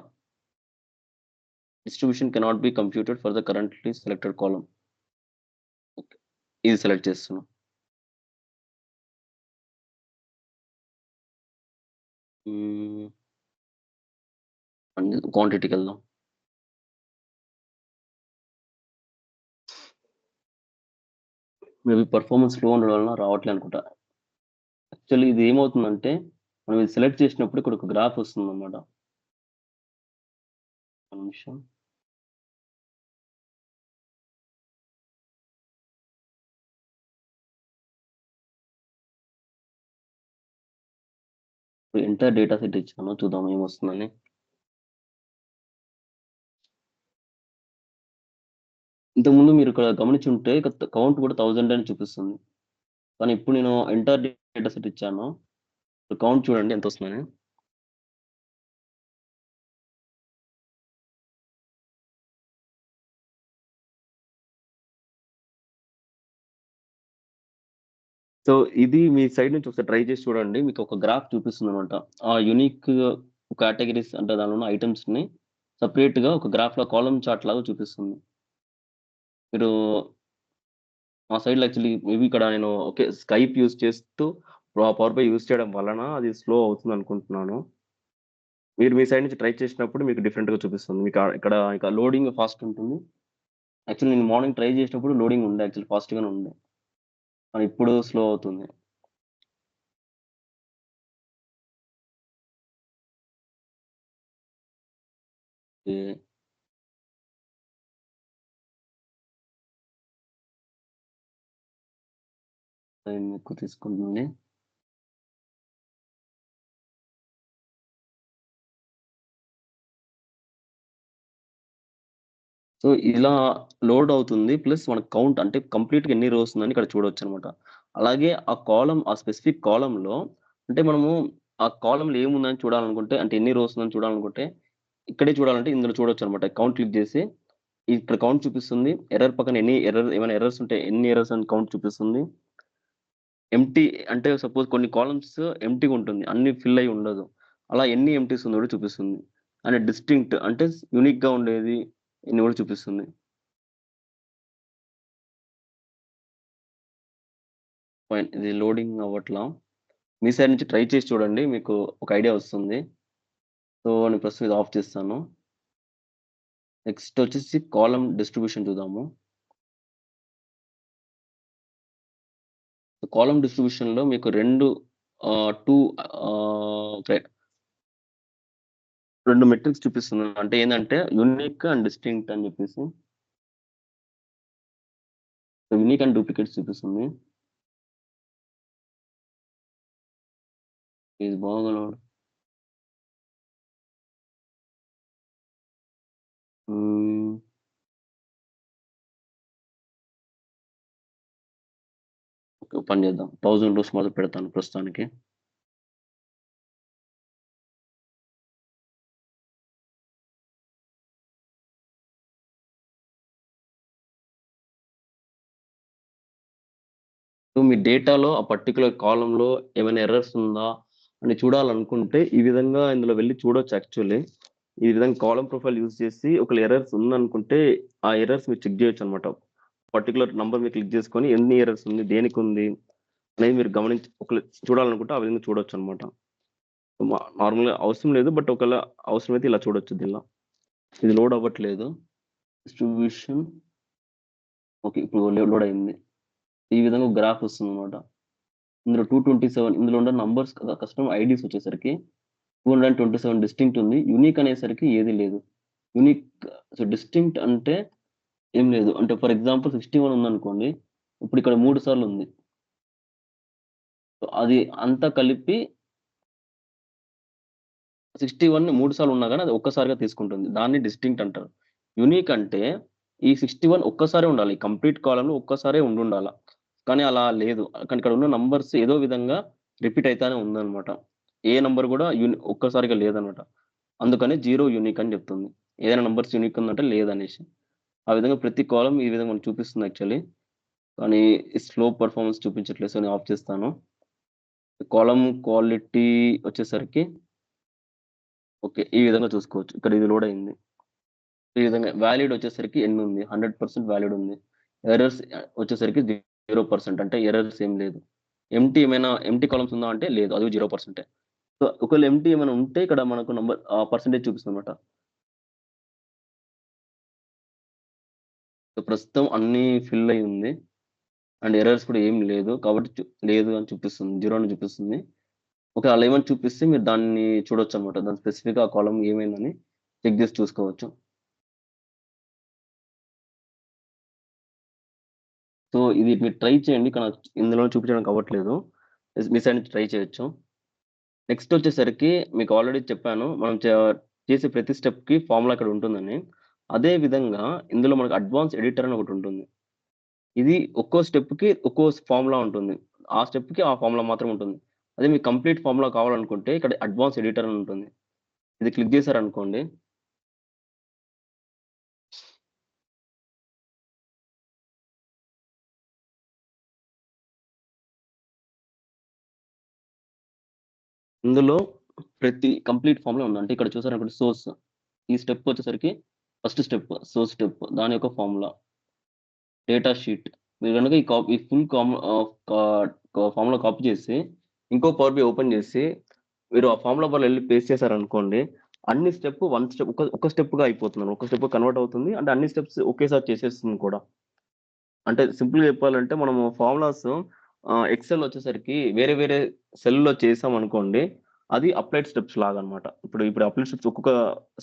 Distribution cannot be computed for the currently selected column. Okay. ఇది సెలెక్ట్ చేస్తున్నాం. హ్మ్. క్వాంటిటీకెళ్దాం. మేబీ పెర్ఫార్మన్స్ స్లో ఉండడం వలన రావట్లే అనుకుంటా. యాక్చువల్లీ ఇది ఏమవుతుందంటే, మనం ఇది సెలెక్ట్ చేసినప్పుడు ఇక్కడ ఒక గ్రాఫ్ వస్తుందన్నమాట. ఒక్క నిమిషం. ఇప్పుడు ఎంటైర్ డేటా సెట్ ఇచ్చాను. చూద్దాం ఏమొస్తుందని. ఇంతకుముందు మీరు ఇక్కడ గమనించుంటే కౌంట్ కూడా 1000 అని చూపిస్తుంది. కానీ ఇప్పుడు నేను ఎంటైర్ డేటా సెట్ ఇచ్చాను. కౌంట్ చూడండి ఎంతొస్తుందని. సో, ఇది మీ సైడ్ నుంచి ఒకసారి ట్రై చేసి చూడండి. మీకు ఒక గ్రాఫ్ చూపిస్తుందనమాట. ఆ యూనిక్ కేటగరీస్ అంటే దానిలో ఉన్న ఐటెమ్స్‌ని సెపరేట్‌గా ఒక గ్రాఫ్‌లో కాలమ్ చార్ట్ లాగా చూపిస్తుంది. మీరు మా సైడ్‌లో యాక్చువల్లీ మేబీ ఇక్కడ నేను ఓకే. స్కైప్ యూజ్ చేస్తూ పవర్ బై యూజ్ చేయడం వలన అది స్లో అవుతుందనుకుంటున్నాను. మీరు మీ సైడ్ నుంచి ట్రై చేసినప్పుడు మీకు డిఫరెంట్‌గా చూపిస్తుంది. మీకు ఇక్కడ ఇక లోడింగ్ ఫాస్ట్ ఉంటుంది. యాక్చువల్లీ నేను మార్నింగ్ ట్రై చేసినప్పుడు లోడింగ్ ఉండే యాక్చువల్లీ ఫాస్ట్‌గానే ఉండే. కానీ ఇప్పుడు స్లో అవుతుంది. ఓకే. టైం ఎక్కువ తీసుకుంటుంది. సో, ఇలా లోడ్ అవుతుంది. ప్లస్ మనకు కౌంట్ అంటే కంప్లీట్‌గా ఎన్ని రోస్ ఉందని ఇక్కడ చూడొచ్చనమాట. అలాగే ఆ కాలమ్ ఆ స్పెసిఫిక్ కాలమ్‌లో అంటే మనము ఆ కాలమ్‌లో ఏముందని చూడాలనుకుంటే అంటే ఎన్ని రోస్ ఉందని చూడాలనుకుంటే ఇక్కడే చూడాలంటే ఇందులో చూడొచ్చనమాట. కౌంట్ క్లిక్ చేసి ఇక్కడ కౌంట్ చూపిస్తుంది. ఎర్రర్ పక్కన ఏమైనా ఎర్రర్స్ ఉంటే ఎన్ని ఎర్రర్స్ అని కౌంట్ చూపిస్తుంది. ఎంప్టీ అంటే సపోజ్ కొన్ని కాలమ్స్ ఎంప్టీగా ఉంటుంది. అన్నీ ఫిల్ అయ్యి ఉండదు. అలా ఎన్ని ఎంప్టీస్ ఉందో కూడా చూపిస్తుంది. అండ్ డిస్టింక్ట్ అంటే యూనిక్‌గా ఉండేది ఇన్ని కూడా చూపిస్తుంది. ఫైన్. ఇది లోడింగ్ అవ్వట్లా. మీ సైడ్ నుంచి ట్రై చేసి చూడండి. మీకు ఒక ఐడియా వస్తుంది. సో, నేను ప్రస్తుతం ఇది ఆఫ్ చేస్తాను. నెక్స్ట్ వచ్చేసి కాలమ్ డిస్ట్రిబ్యూషన్ చూద్దాము. కాలమ్ డిస్ట్రిబ్యూషన్‌లో మీకు 2 2 ఓకే. 2 మెట్రిక్స్ చూపిస్తుంది. అంటే ఏందంటే యూనిక్ అండ్ డిస్టింక్ట్ అని చెప్పేసి. యూనిక్ అండ్ డూప్లికేట్స్ చూపిస్తుంది. ఇది బాగా హ్మ్. ఓకే. ఓ పని చేద్దాం. 1000 రూస్ మొదలు పెడతాను ప్రస్తుతానికి. సో, మీ డేటాలో ఆ పర్టిక్యులర్ కాలమ్‌లో ఏమైనా ఎర్రర్స్ ఉందా అని చూడాలనుకుంటే, ఈ విధంగా ఇందులో వెళ్లి చూడొచ్చు యాక్చువల్లీ. ఈ విధంగా కాలమ్ ప్రొఫైల్ యూజ్ చేసి ఒకవేళ ఎర్రర్స్ ఉందనుకుంటే, ఆ ఎర్రర్స్ మీరు చెక్ చేయొచ్చనమాట. పర్టిక్యులర్ నంబర్ మీద క్లిక్ చేసుకొని ఎన్ని ఎర్రర్స్ ఉంది, దేనికుంది అనేది మీరు గమనించి ఒకవేళ చూడాలనుకుంటే ఆ విధంగా చూడొచ్చనమాట. నార్మల్‌గా అవసరం లేదు. బట్ ఒకవేళ అవసరమైతే ఇలా చూడొచ్చు దీనిలో. ఇది లోడ్ అవ్వట్లేదు. Distribution okay. ఇప్పుడు లోడ్ అయింది. ఈ విధంగా ఒక గ్రాఫ్ వస్తుందనమాట. ఇందులో 227 ఇందులో ఉన్న నంబర్స్ కస్టమర్ ఐడీస్ వచ్చేసరికి 227 డిస్టింక్ట్ ఉంది. యూనిక్ అనేసరికి ఏది లేదు. యూనిక్ సో, డిస్టింక్ట్ అంటే ఏం లేదు. అంటే ఫర్ ఎగ్జాంపుల్ 61 ఉందనుకోండి. ఇప్పుడు ఇక్కడ 3 సార్లు ఉంది. సో, అది అంతా కలిపి 61ని 3 సార్లు ఉన్నా గాని అది ఒక్కసారిగా తీసుకుంటుంది. దాన్ని డిస్టింక్ట్ అంటారు. యూనిక్ అంటే ఈ 61 ఒక్కసారే ఉండాలి. కంప్లీట్ కాలమ్‌లో ఒక్కసారే ఉండుండాల. కానీ అలా లేదు. కానీ ఇక్కడ ఉన్న నంబర్స్ ఏదో విధంగా రిపీట్ అయితానే ఉందన్నమాట. ఏ నంబర్ గూడా ఒక్కసారిగా లేదన్నమాట. అందుకని 0 యూనిక్ అని చెప్తుంది. ఏదైనా నంబర్స్ యూనిక్ ఉందంటే లేదనేసి. ఆ విధంగా ప్రతి కాలమ్ ఈ విధంగా మనకు చూపిస్తుంది యాక్చువల్లీ. కానీ స్లో పర్ఫార్మెన్స్ చూపించట్లేదు. సో, నేను ఆఫ్ చేస్తాను. కాలమ్ క్వాలిటీ వచ్చేసరికి ఓకే. ఈ విధంగా చూసుకోవచ్చు. ఇక్కడ ఇది లోడ్ అయింది. ఈ విధంగా వాలిడ్ వచ్చేసరికి ఎన్నుంది? 100% వాలిడ్ ఉంది. ఎర్రర్స్ వచ్చేసరికి 0% అంటే ఎర్రర్స్ ఏం లేదు. ఎంప్టీ కాలమ్స్ ఉందా అంటే లేదు. అది 0%. సో, ఒకవేళ ఎంప్టీ ఏమైనా ఉంటే ఇక్కడ మనకు నంబర్ పర్సెంటేజ్ చూపిస్తుందన్నమాట. సో, ప్రస్తుతం అన్నీ ఫిల్ అయ్యి ఉంది. అండ్ ఎర్రర్స్ కూడా ఏం లేదు. కాబట్టి లేదు అని చూపిస్తుంది. 0 అని చూపిస్తుంది. ఒకవేళ అలా ఏమని చూపిస్తే మీరు దాన్ని చూడొచ్చన్నమాట. దాని స్పెసిఫిక్‌గా ఆ కాలమ్ ఏమైందని చెక్ చేసి చూసుకోవచ్చు. సో, ఇది మీరు ట్రై చేయండి. కానీ ఇందులో చూపించడానికి అవ్వట్లేదు. మీ సైడ్ నుంచి ట్రై చేయొచ్చు. నెక్స్ట్ వచ్చేసరికి మీకు ఆల్రెడీ చెప్పాను. మనం చేసే ప్రతి స్టెప్‌కి ఫార్ములా ఇక్కడ ఉంటుందని. అదే విధంగా ఇందులో మనకు అడ్వాన్స్ ఎడిటర్ అని ఒకటుంటుంది. ఇది ఒక్కో స్టెప్‌కి ఒక్కో ఫార్ములా ఉంటుంది. ఆ స్టెప్‌కి ఆ ఫార్ములా మాత్రం ఉంటుంది. అదే మీకు కంప్లీట్ ఫార్ములా కావాలనుకుంటే ఇక్కడ అడ్వాన్స్ ఎడిటర్ అని ఉంటుంది. ఇది క్లిక్ చేశారనుకోండి. ఇందులో ప్రతి కంప్లీట్ ఫార్ములా ఉంది. అంటే ఇక్కడ చూసారనుకోండి సోర్స్. ఈ స్టెప్ వచ్చేసరికి ఫస్ట్ స్టెప్ సోర్స్ స్టెప్. దాని యొక్క ఫార్ములా. Data sheet. మీరు గనుక ఈ ఫుల్ ఫార్ములా కాపీ చేసి, ఇంకో పవర్ బై ఓపెన్ చేసి, మీరు ఆ ఫార్ములా బార్‌లో ఎళ్లి పేస్ట్ చేశారనుకోండి, అన్ని స్టెప్ వన్ స్టెప్ ఒక స్టెప్‌గా అయిపోతుంది. ఒక స్టెప్ కన్వర్ట్ అవుతుంది. అంటే అన్ని స్టెప్స్ ఒకేసారి చేసేస్తుంది కూడా. అంటే సింపుల్‌గా చెప్పాలంటే మనము ఫార్ములాస్ ఎక్సెల్ వచ్చేసరికి వేరే వేరే సెల్‌లో చేసామనుకోండి, అది అప్లైడ్ స్టెప్స్ లాగనమాట. ఇప్పుడు అప్లైడ్ స్టెప్స్ ఒక్కొక్క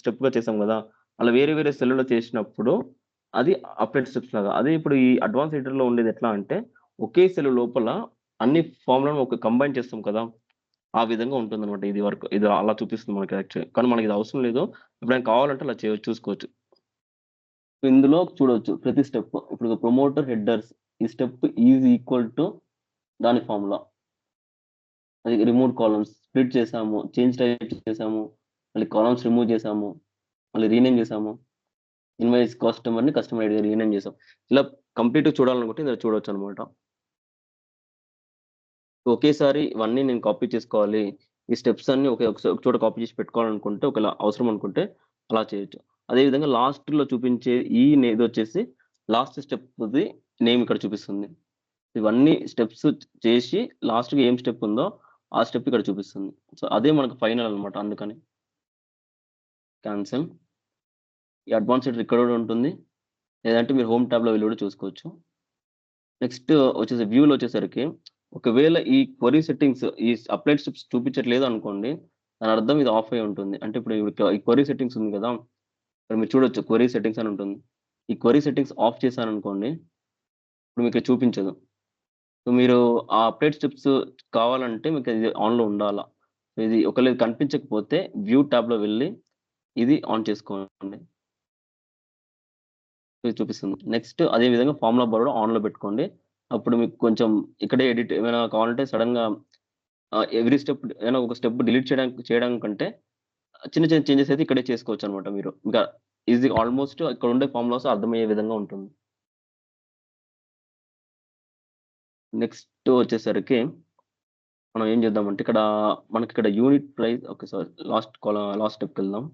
స్టెప్‌గా చేసాం గదా! అలా వేరే వేరే సెల్‌లో చేసినప్పుడు అది అప్లైడ్ స్టెప్స్ లాగా. అదే ఇప్పుడు ఈ అడ్వాన్స్ ఎడిటర్‌లో ఉండేది ఎట్లా అంటే, ఒకే సెల్ లోపల అన్ని ఫార్ములాలను కంబైన్ చేస్తాం కదా! ఆ విధంగా ఉంటుందనమాట. ఇది అలా చూపిస్తుంది మనకి యాక్చువల్లీ. కానీ మనకిది అవసరం లేదు. ఎప్పుడైనా కావాలంటే అలా చూసుకోవచ్చు. ఇందులో చూడొచ్చు ప్రతి స్టెప్. ఇప్పుడు ప్రమోటర్ హెడర్స్ ఈ స్టెప్ ఈజ్ ఈక్వల్ టు దాని ఫార్ములా. అది రిమూవ్ కాలమ్స్ స్ప్లిట్ చేసాము, చేంజ్ టైప్ చేసాము, మళ్ళీ కాలమ్స్ రిమూవ్ చేసాము, మళ్ళీ రీనేమ్ చేసాము. ఇన్వాయిస్ కస్టమర్ ఐడిగా రీనేమ్ చేసాం. ఇలా కంప్లీట్‌గా చూడాలనుకుంటే ఇందులో చూడొచ్చనమాట. ఒకేసారి ఇవన్నీ నేను కాపీ చేసుకోవాలి. ఈ స్టెప్స్ అన్నీ ఒక చోట కాపీ చేసి పెట్టుకోవాలనుకుంటే ఒకవేళ అవసరం అనుకుంటే అలా చేయొచ్చు. అదే విధంగా లాస్ట్‌లో చూపించే ఇదొచ్చేసి లాస్ట్ స్టెప్‌ది నేమ్ ఇక్కడ చూపిస్తుంది. ఇవన్నీ స్టెప్స్ చేసి లాస్ట్‌కి ఏం స్టెప్ ఉందో ఆ స్టెప్ ఇక్కడ చూపిస్తుంది. సో, అదే మనకు ఫైనల్ అన్నమాట. అందుకని. కాన్సెల్. ఈ అడ్వాన్స్‌డ్ ఇక్కడ కూడా ఉంటుంది. లేదంటే మీరు హోమ్ టాబ్‌లో వెళ్లి కూడా చూసుకోవచ్చు. నెక్స్ట్ వచ్చేసి వ్యూలో వచ్చేసరికి ఒకవేళ ఈ క్వెరీ సెట్టింగ్స్ ఈ అప్లైడ్ స్టెప్స్ చూపించట్లేదు అనుకోండి. దాని అర్థం ఇది ఆఫ్ అయ్యి ఉంటుంది. అంటే ఇప్పుడు ఈ క్వెరీ సెట్టింగ్స్ ఉంది కదా! ఇక్కడ మీరు చూడొచ్చు క్వెరీ సెట్టింగ్స్ అని ఉంటుంది. ఈ క్వెరీ సెట్టింగ్స్ ఆఫ్ చేశాననుకోండి. ఇప్పుడు మీకు చూపించదు. సో, మీరు ఆ అప్డేట్ స్టెప్స్ కావాలంటే మీకు ఇది ఆన్‌లో ఉండాల. ఇది ఒకవేళ ఇది కనిపించకపోతే వ్యూ టాబ్‌లో వెళ్లి ఇది ఆన్ చేసుకోండి. ఇది చూపిస్తుంది. నెక్స్ట్ అదే విధంగా ఫార్ములా బార్ కూడా ఆన్‌లో పెట్టుకోండి. అప్పుడు మీకు కొంచెం ఇక్కడే ఎడిట్ ఏమైనా కావాలంటే సడెన్‌గా ఎవ్రీ స్టెప్ ఏమైనా ఒక స్టెప్ డిలీట్ చేయడం కంటే చిన్న చిన్న చేంజెస్ అయితే ఇక్కడే చేసుకోవచ్చనమాట మీరు. ఇంకా ఈజీ ఆల్‌మోస్ట్ ఇక్కడ ఉండే ఫార్ములాస్ అర్థమయ్యే విధంగా ఉంటుంది. నెక్స్ట్ వచ్చేసరికి మనం ఏం చేద్దామంటే మనకిక్కడ unit price okay. Sorry last స్టెప్‌కెళ్దాం.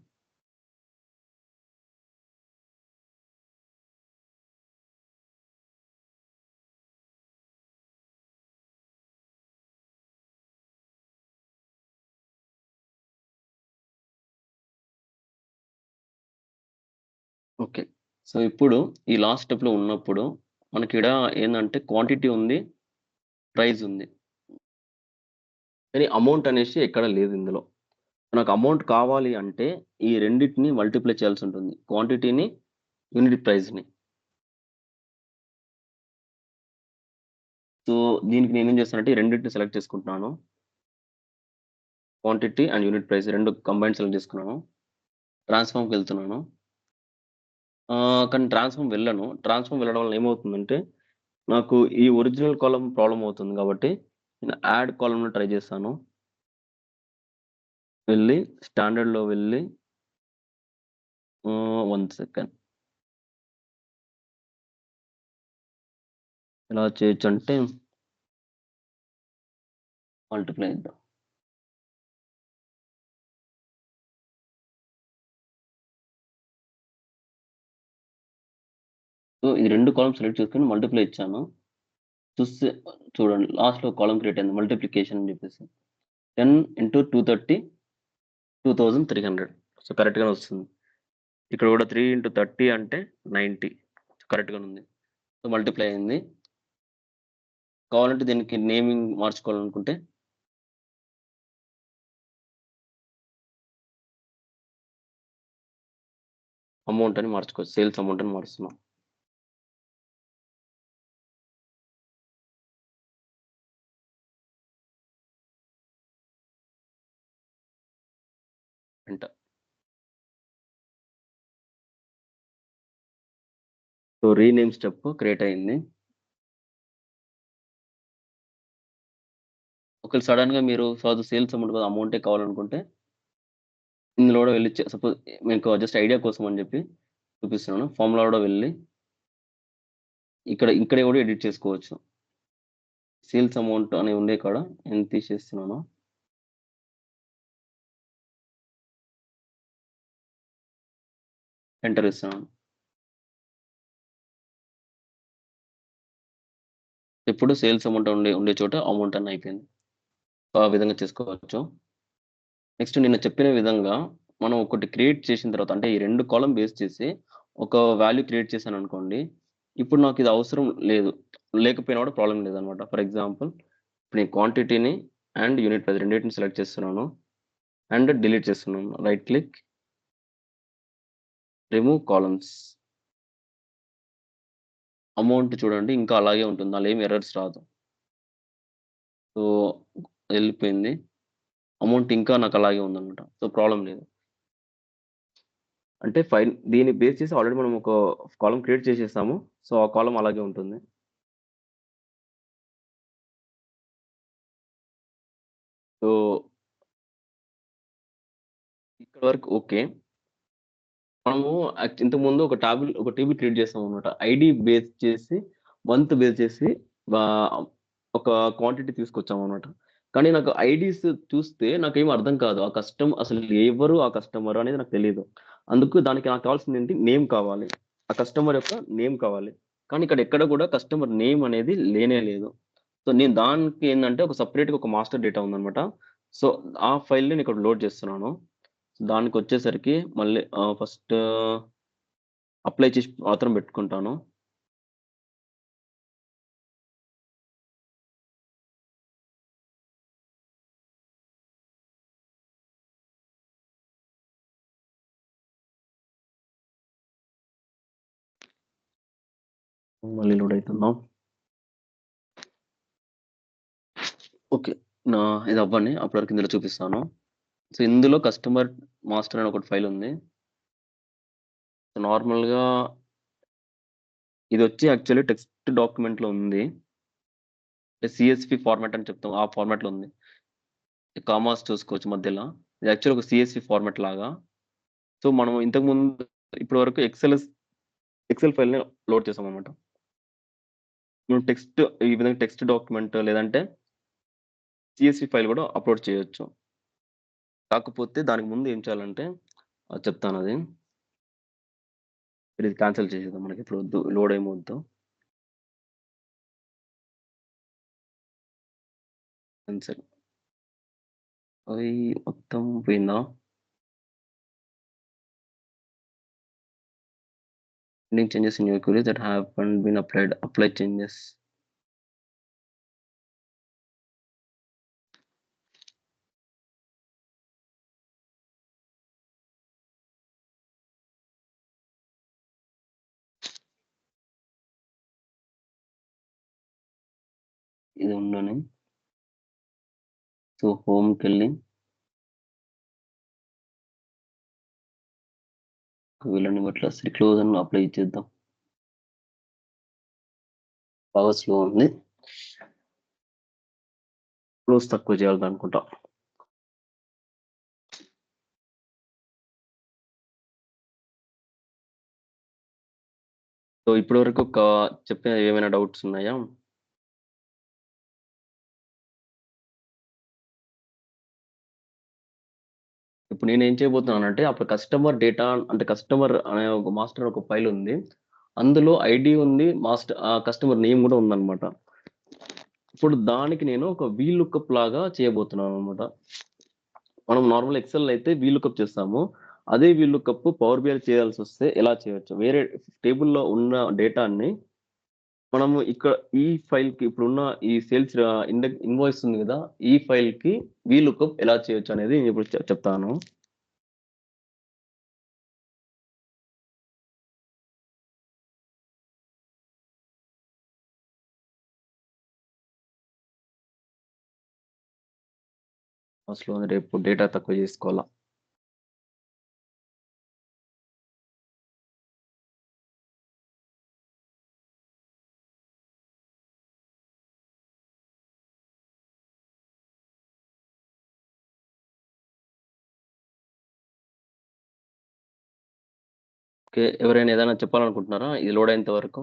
ఓకే. సో, ఇప్పుడు ఈ లాస్ట్ స్టెప్‌లో ఉన్నప్పుడు మనకీడ ఏందంటే క్వాంటిటీ ఉంది, ప్రైస్ ఉంది. కానీ అమౌంట్ అనేసి ఎక్కడ లేదు ఇందులో. నాకు అమౌంట్ కావాలి అంటే ఈ రెండిటిని మల్టిప్లై చేయాల్సుంటుంది. క్వాంటిటీని, యూనిట్ ప్రైస్‌ని. సో, దీనికి నేనేం చేస్తానంటే ఈ రెండిటిని సెలెక్ట్ చేసుకుంటున్నాను. Quantity and unit price 2 combined select చేసుకున్నాను. ట్రాన్స్‌ఫార్మ్‌కెళ్తున్నాను. కానీ ట్రాన్స్‌ఫార్మ్ వెళ్ళడం వల్ల ఏమవుతుందంటే, నాకు ఈ ఒరిజినల్ కాలమ్ ప్రాబ్లమ్ అవుతుంది కాబట్టి, నేను యాడ్ కాలమ్‌లో ట్రై చేస్తాను. వెళ్ళి స్టాండర్డ్‌లో వెళ్ళి 1 సెకండ్. ఎలా చేయొచ్చు అంటే మల్టిప్లై చేద్దాం. సో ఇది 2 కాలమ్స్ సెలెక్ట్ చేసుకొని మల్టిప్లై ఇచ్చాను. చూస్తే చూడండి లాస్ట్‌లో కాలమ్ క్రియేట్ అయింది. మల్టిప్లికేషన్ అని చెప్పేసి. 10 ఇంటూ 230 2300. సో కరెక్ట్‌గానే వస్తుంది. ఇక్కడ కూడా 3 ఇంటూ 30 అంటే 90. కరెక్ట్‌గానే ఉంది. సో మల్టిప్లై అయింది. కావాలంటే దీనికి నేమింగ్ మార్చుకోవాలనుకుంటే అమౌంట్ అని మార్చుకోవచ్చు. సేల్స్ అమౌంట్ అని మారుస్తున్నాం. Enter. So rename step create అయింది. ఒకవేళ సడెన్‌గా మీరు ఫర్ సేల్స్ అమౌంట్ కదా అమౌంటే కావాలనుకుంటే ఇందులో కూడా వెళ్లి సపోజ్ మీకు జస్ట్ ఐడియా కోసం అని చెప్పి చూపిస్తున్నాను. ఫార్ములా కూడా వెళ్ళి ఇక్కడే కూడా ఎడిట్ చేసుకోవచ్చు. సేల్స్ అమౌంట్ అని ఉండే కాడ నేను తీసేస్తున్నాను. ఎంటర్ ఇస్తున్నాను. ఇప్పుడు సేల్స్ అమౌంట్ ఉండే చోట అమౌంట్ అని అయిపోయింది. ఆ విధంగా చేసుకోవచ్చు. నెక్స్ట్ నిన్న చెప్పిన విధంగా మనం ఒకటి క్రియేట్ చేసిన తర్వాత అంటే ఈ 2 కాలమ్ బేస్ చేసి ఒక వాల్యూ క్రియేట్ చేశాననుకోండి. ఇప్పుడు నాకు ఇది అవసరం లేదు. లేకపోయినా కూడా ప్రాబ్లమ్ లేదనమాట. ఫర్ ఎగ్జాంపుల్ ఇప్పుడు నేను క్వాంటిటీని అండ్ యూనిట్ ప్రైస్ రెండిటిని సెలెక్ట్ చేస్తున్నాను. అండ్ డిలీట్ చేస్తున్నాను. Right click remove columns. Amount చూడండి ఇంకా అలాగే ఉంటుంది. అందులో ఏమి ఎర్రర్స్ రాదు. సో వెళ్ళిపోయింది. అమౌంట్ ఇంకా నాకు అలాగే ఉందన్నమాట. సో ప్రాబ్లమ్ లేదు. అంటే దీన్ని బేస్ చేసి ఆల్రెడీ మనం ఒక కాలమ్ క్రియేట్ చేసేసాము. సో ఆ కాలమ్ అలాగే ఉంటుంది. సో ఇక్కడ వరకు ఓకే. మనము ఇంతకుముందు ఒక టేబుల్ క్రియేట్ చేసామన్నమాట. ఐడీ బేస్ చేసి, మంత్ బేస్ చేసి ఒక క్వాంటిటీ తీసుకొచ్చామన్నమాట. కానీ నాకు ఐడీస్ చూస్తే నాకేమి అర్థం కాదు. అసలు ఎవరు ఆ కస్టమర్ అనేది నాకు తెలీదు. అందుకు దానికి నాకు కావాల్సిందేంటి నేమ్ కావాలి. ఆ కస్టమర్ యొక్క నేమ్ కావాలి. కానీ ఇక్కడ ఎక్కడ కూడా కస్టమర్ నేమ్ అనేది లేనే లేదు. సో నేను దానికి ఏందంటే ఒక సెపరేట్‌గా ఒక మాస్టర్ డేటా ఉందన్నమాట. సో ఆ ఫైల్‌ని నేను ఇక్కడ లోడ్ చేస్తున్నాను. దానికొచ్చేసరికి మళ్ళీ ఫస్ట్ అప్లై చేసి మాత్రం పెట్టుకుంటాను. మళ్ళీ లోడ్ అయితున్నాం. ఓకే. నా ఇది అవ్వని అప్పటి వరకు ఇందులో చూపిస్తాను. సో ఇందులో కస్టమర్ మాస్టర్ అని ఒకటి ఫైల్ ఉంది. నార్మల్‌గా ఇదొచ్చి యాక్చువల్లీ టెక్స్ట్ డాక్యుమెంట్‌లో ఉంది. సీఎస్‌వి ఫార్మాట్ అని చెప్తాం. ఆ ఫార్మాట్‌లో ఉంది. కామాస్ చూసుకోవచ్చు మధ్యల. ఇది యాక్చువల్లీ ఒక సీఎస్‌వి ఫార్మాట్ లాగా. సో మనం ఇంతకుముందు ఇప్పటి వరకు ఎక్సెల్ ఫైల్‌ని లోడ్ చేసామన్నమాట. మనం ఈ విధంగా టెక్స్ట్ డాక్యుమెంట్ లేదంటే సీఎస్‌వి ఫైల్ కూడా అప్‌లోడ్ చేయొచ్చు. కాకపోతే దానికి ముందు ఏం చేయాలంటే చెప్తానది. ఇది కాన్సెల్ చేసేద్దాం. మనకిప్పుడు వద్దు. లోడ్ ఏమి వద్దు. కాన్సెల్. అది మొత్తం పోయిందా? Pending changes in your query that haven't been applied. Apply changes. ఇది ఉండని. సో హోమ్‌కెళ్ళి వీళ్ళని బట్ల క్లోజ్ అని అప్లై చేద్దాం. బాగా స్లో ఉంది. క్లోజ్ తక్కువ చేయాలనుకుంటా. సో ఇప్పటి వరకు చెప్పిన ఏమైనా డౌట్స్ ఉన్నాయా? ఇప్పుడు నేనేం చేయబోతున్నానంటే అప్పుడు కస్టమర్ డేటా అంటే కస్టమర్ అనే ఒక మాస్టర్ ఒక ఫైల్ ఉంది. అందులో ఐడీ ఉంది. కస్టమర్ నేమ్ కూడా ఉందన్నమాట. ఇప్పుడు దానికి నేను ఒక వీలుకప్ లాగా చేయబోతున్నానన్నమాట. మనం నార్మల్ ఎక్సెల్ అయితే వీలుకప్ చేస్తాము. అదే వీలుకప్ పవర్ బిఐ చేయాల్సొస్తే ఎలా చేయొచ్చు? వేరే టేబుల్‌లో ఉన్న డేటాని మనము ఇక్కడ ఈ ఫైల్‌కి ఇప్పుడున్న ఈ సేల్స్ ఇన్వాయిస్ ఉంది గదా! ఈ ఫైల్‌కి వీలుకప్ ఎలా చేయొచ్చు అనేది ఇప్పుడు చెప్తాను. అసలు రేపు డేటా తక్కువ చేసుకోవాలా. ఓకే. ఎవరైనా ఏదైనా చెప్పాలనుకుంటున్నారా? ఇది లోడ్ అయ్యేంత వరకు?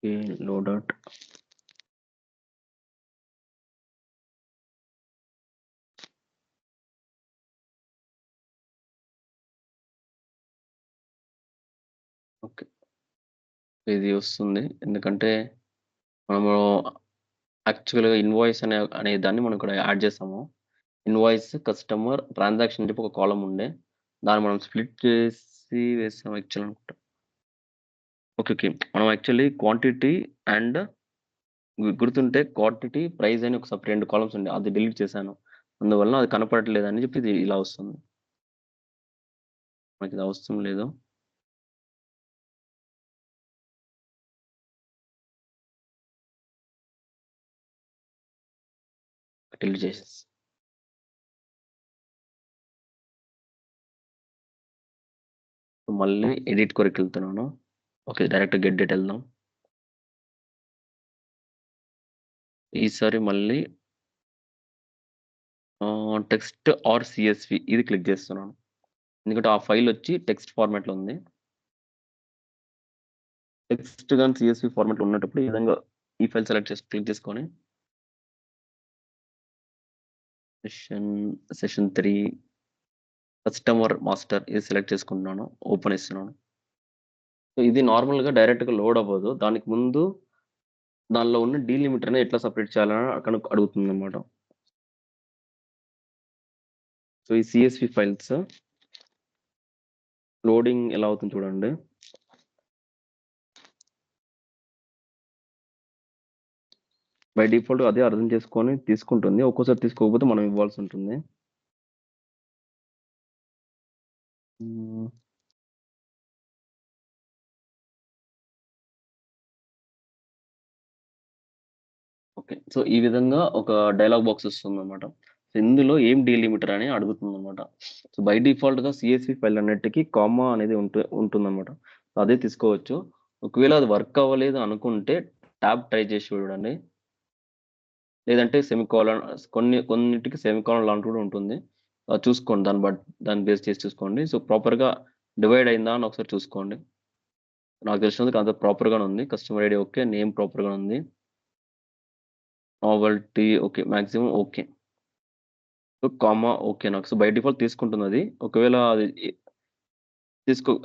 ఓకే. లోడౌట్. ఓకే. ఇది వస్తుంది. ఎందుకంటే మనము యాక్చువల్‌గా ఇన్వాయిస్ అనే దాన్ని మనం ఇక్కడ యాడ్ చేసాము. ఇన్వాయిస్, కస్టమర్, ట్రాన్సాక్షన్ అని చెప్పి ఒక కాలమ్ ఉండే. దాన్ని మనం స్ప్లిట్ చేసి వేసాం యాక్చువల్ అనుకుంటా. ఓకే. ఓకే. మనం యాక్చువల్లీ క్వాంటిటీ అండ్ గుర్తుంటే క్వాంటిటీ, ప్రైస్ అని ఒక 2 కాలమ్స్ ఉండే. అది డిలీట్ చేశాను. అందువలన అది కనపడట్లేదని చెప్పి ఇది ఇలా వస్తుంది. మనకిది అవసరం లేదు. డిలీట్ చేసేసి. మళ్ళీ ఎడిట్ కొరకెళ్తున్నాను. ఓకే. డైరెక్ట్ గెట్ డేట్ ఎళ్దాం. ఈసారి మళ్ళీ టెక్స్ట్ ఆర్ సీఎస్‌వి ఇది క్లిక్ చేస్తున్నాను. ఎందుకంటే ఆ ఫైల్ వచ్చి టెక్స్ట్ ఫార్మాట్‌లో ఉంది. టెక్స్ట్ గాని సీఎస్‌వి ఫార్మాట్‌లో ఉన్నప్పుడు ఈ విధంగా ఈ ఫైల్ క్లిక్ చేసుకొని సెషన్ సెషన్ 3 కస్టమర్ మాస్టర్ ఇది సెలెక్ట్ చేసుకుంటున్నాను. ఓపెన్ ఇస్తున్నాను. సో, ఇది నార్మల్‌గా డైరెక్ట్‌గా లోడ్ అవ్వదు. దానికి ముందు దానిలో ఉన్న డీలిమిటర్‌ని ఎట్లా సెపరేట్ చేయాలని అడుగుతుందన్నమాట. సో, ఈ సీఎస్‌వి ఫైల్స్ లోడింగ్ ఎలా అవుతుందో చూడండి. బై డిఫాల్ట్ అదే అర్థం చేసుకొని తీసుకుంటుంది. ఒక్కోసారి తీసుకోకపోతే మనం ఇవ్వాల్సి ఉంటుంది. హ్మ్. ఓకే. సో, ఈ విధంగా ఒక డైలాగ్ బాక్స్ వస్తుందన్నమాట. సో, ఇందులో ఏం డీలిమిటర్ అని అడుగుతుందన్నమాట. సో, బై డిఫాల్ట్‌గా సీఎస్‌వి ఫైల్ అన్నిటికి కామా అనేది ఉంటుందన్నమాట. అదే తీసుకోవచ్చు. ఒకవేళ అది వర్క్ అవ్వలేదు అనుకుంటే టాబ్ ట్రై చేసి చూడండి. లేదంటే సెమికోలన్ కొన్నిటికి సెమికోలన్ లాంటిది కూడా ఉంటుంది. చూసుకోండి. దాన్ని బేస్ చేసి చూసుకోండి. సో, ప్రాపర్‌గా డివైడ్ అయిందా అని ఒకసారి చూసుకోండి. నాకు తెలిసినందుకు అంతా ప్రాపర్‌గానే ఉంది. Customer ID okay. నేమ్ ప్రాపర్‌గానే ఉంది. Novelty okay. Maximum okay. So, comma okay నాకు. సో, బై డిఫాల్ట్ తీసుకుంటుందది. ఒకవేళ అది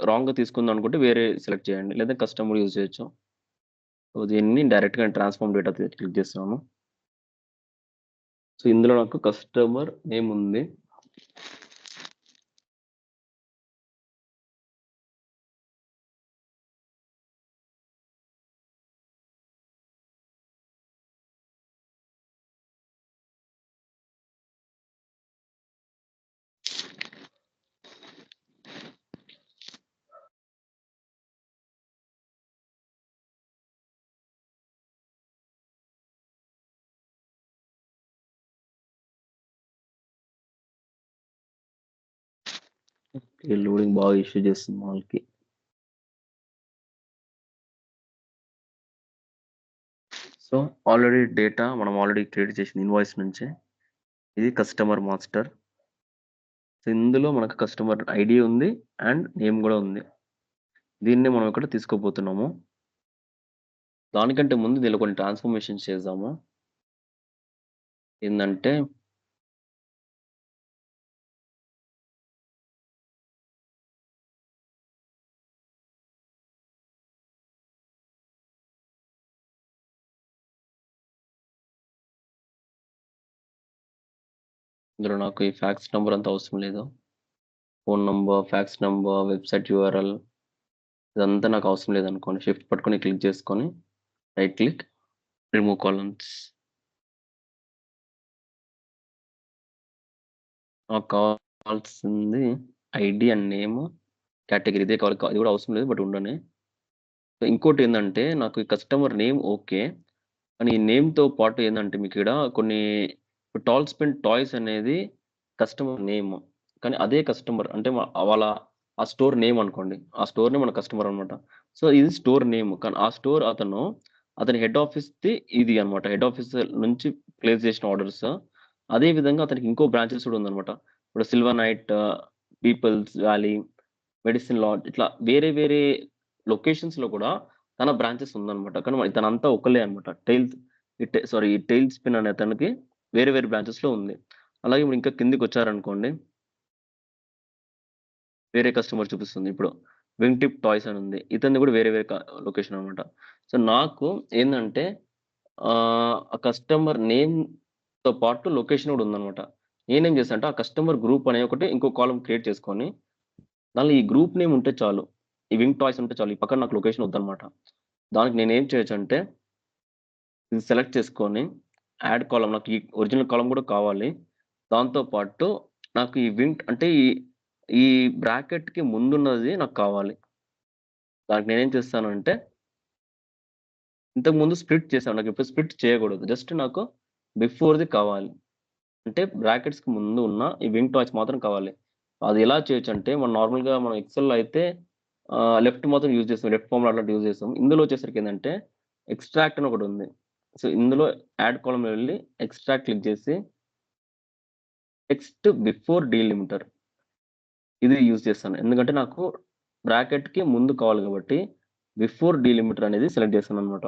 రాంగ్‌గా తీసుకుందనుకుంటే వేరే సెలెక్ట్ చేయండి. లేదా కస్టమ్ కూడా యూజ్ చేయొచ్చు. సో, దీన్ని డైరెక్ట్‌గా ట్రాన్స్‌ఫార్మ్ డేటా క్లిక్ చేస్తున్నాను. సో, ఇందులో నాకు కస్టమర్ నేమ్ ఉంది. ఈ లోడింగ్ బాగా ఇష్యూ చేస్తుంది వాళ్ళకి. సో ఆల్రెడీ డేటా మనం ఆల్రెడీ క్రియేట్ చేసిన ఇన్వాయిస్ నుంచే ఇది కస్టమర్ మాస్టర్. సో ఇందులో మనకు కస్టమర్ ఐడి ఉంది అండ్ నేమ్ కూడా ఉంది. దీన్ని మనం ఇక్కడ తీసుకోబోతున్నాము. దానికంటే ముందు దీనిలో కొన్ని ట్రాన్స్ఫర్మేషన్స్ చేద్దాము. ఏందంటే ఇందులో నాకు ఈ ఫ్యాక్స్ నంబర్ అంత అవసరం లేదు. Phone number, fax number, website URL ఇదంతా నాకు అవసరం లేదనుకోండి. షిఫ్ట్ పట్టుకొని క్లిక్ చేసుకొని రైట్ క్లిక్ రిమూవ్ కాలమ్స్. నాకు కావాల్సింది ఐడి అండ్ నేమ్, కేటగిరీ ఇదే కావాలి. ఇది కూడా అవసరం లేదు బట్ ఉండని. ఇంకోటి ఏందంటే నాకు ఈ కస్టమర్ నేమ్ ఓకే. కానీ ఈ నేమ్‌తో పాటు ఏందంటే మీకిక్కడ కొన్ని టాల్ స్పిన్ టాయ్స్ అనేది కస్టమర్ నేమ్. కానీ అదే కస్టమర్ అంటే వాళ్ళ ఆ స్టోర్ నేమ్ అనుకోండి. ఆ స్టోర్ నేమ్ మన కస్టమర్ అన్నమాట. సో ఇది స్టోర్ నేమ్. కానీ ఆ స్టోర్ అతని హెడ్ ఆఫీస్‌ది ఇది అన్నమాట. హెడ్ ఆఫీస్ నుంచి ప్లేస్ చేసిన ఆర్డర్స్. అదే విధంగా అతనికి ఇంకో బ్రాంచెస్ కూడా ఉందన్నమాట. ఇప్పుడు Silver Night, People's Valley, Medicine Lodge ఇట్లా వేరే వేరే లొకేషన్స్‌లో కూడా తన బ్రాంచెస్ ఉందన్నమాట. కానీ ఇతనంతా ఒకళ్ళే అన్నమాట. టెయిల్ స్పిన్ అనే అతనికి వేరే వేరే బ్రాంచెస్‌లో ఉంది. అలాగే ఇప్పుడు ఇంకా కిందకొచ్చారనుకోండి. వేరే కస్టమర్ చూపిస్తుంది. ఇప్పుడు వింగ్ టిప్ టాయ్స్ అని ఉంది. ఇతనిది కూడా వేరే వేరే లొకేషన్ అన్నమాట. సో నాకు ఏందంటే ఆ కస్టమర్ నేమ్‌తో పాటు లొకేషన్ కూడా ఉందన్నమాట. నేనేం చేశా అంటే ఆ కస్టమర్ గ్రూప్ అనే ఒకటి ఇంకో కాలమ్ క్రియేట్ చేసుకొని దానిలో ఈ గ్రూప్ నేమ్ ఉంటే చాలు. ఈ వింగ్ టాయ్స్ ఉంటే చాలు. ఈ పక్కన నాకు లొకేషన్ వద్దన్నమాట. దానికి నేనేం చేయొచ్చంటే ఇది సెలెక్ట్ చేసుకొని యాడ్ కాలమ్ నాకు ఈ ఒరిజినల్ కాలమ్ కూడా కావాలి. దాంతో పాటు నాకు ఈ వింగ్ అంటే ఈ బ్రాకెట్‌కి ముందున్నది నాకు కావాలి. దానికి నేనేం చేస్తానంటే ఇంతకుముందు స్ప్లిట్ చేశాను. నాకిప్పుడు స్ప్లిట్ చేయకూడదు. జస్ట్ నాకు బిఫోర్‌ది కావాలి. అంటే బ్రాకెట్స్‌కి ముందు ఉన్న ఈ వింగ్ టాయ్స్ మాత్రం కావాలి. అది ఎలా చేయొచ్చంటే మనం ఎక్సెల్‌లో అయితే లెఫ్ట్ మాత్రం యూజ్ చేస్తాం. లెఫ్ట్ ఫార్ములా అట్లాంటివి యూజ్ చేస్తాం. ఇందులో వచ్చేసరికి ఏందంటే ఎక్స్ట్రాక్ట్ అని ఒకటుంది. సో ఇందులో యాడ్ కాలమ్‌లో వెళ్లి ఎక్స్ట్రాక్ట్ క్లిక్ చేసి టెక్స్ట్ బిఫోర్ డీలిమిటర్ ఇది యూజ్ చేస్తాను. ఎందుకంటే నాకు బ్రాకెట్‌కి ముందు కావాలి కాబట్టి బిఫోర్ డీలిమిటర్ అనేది సెలెక్ట్ చేశానన్నమాట.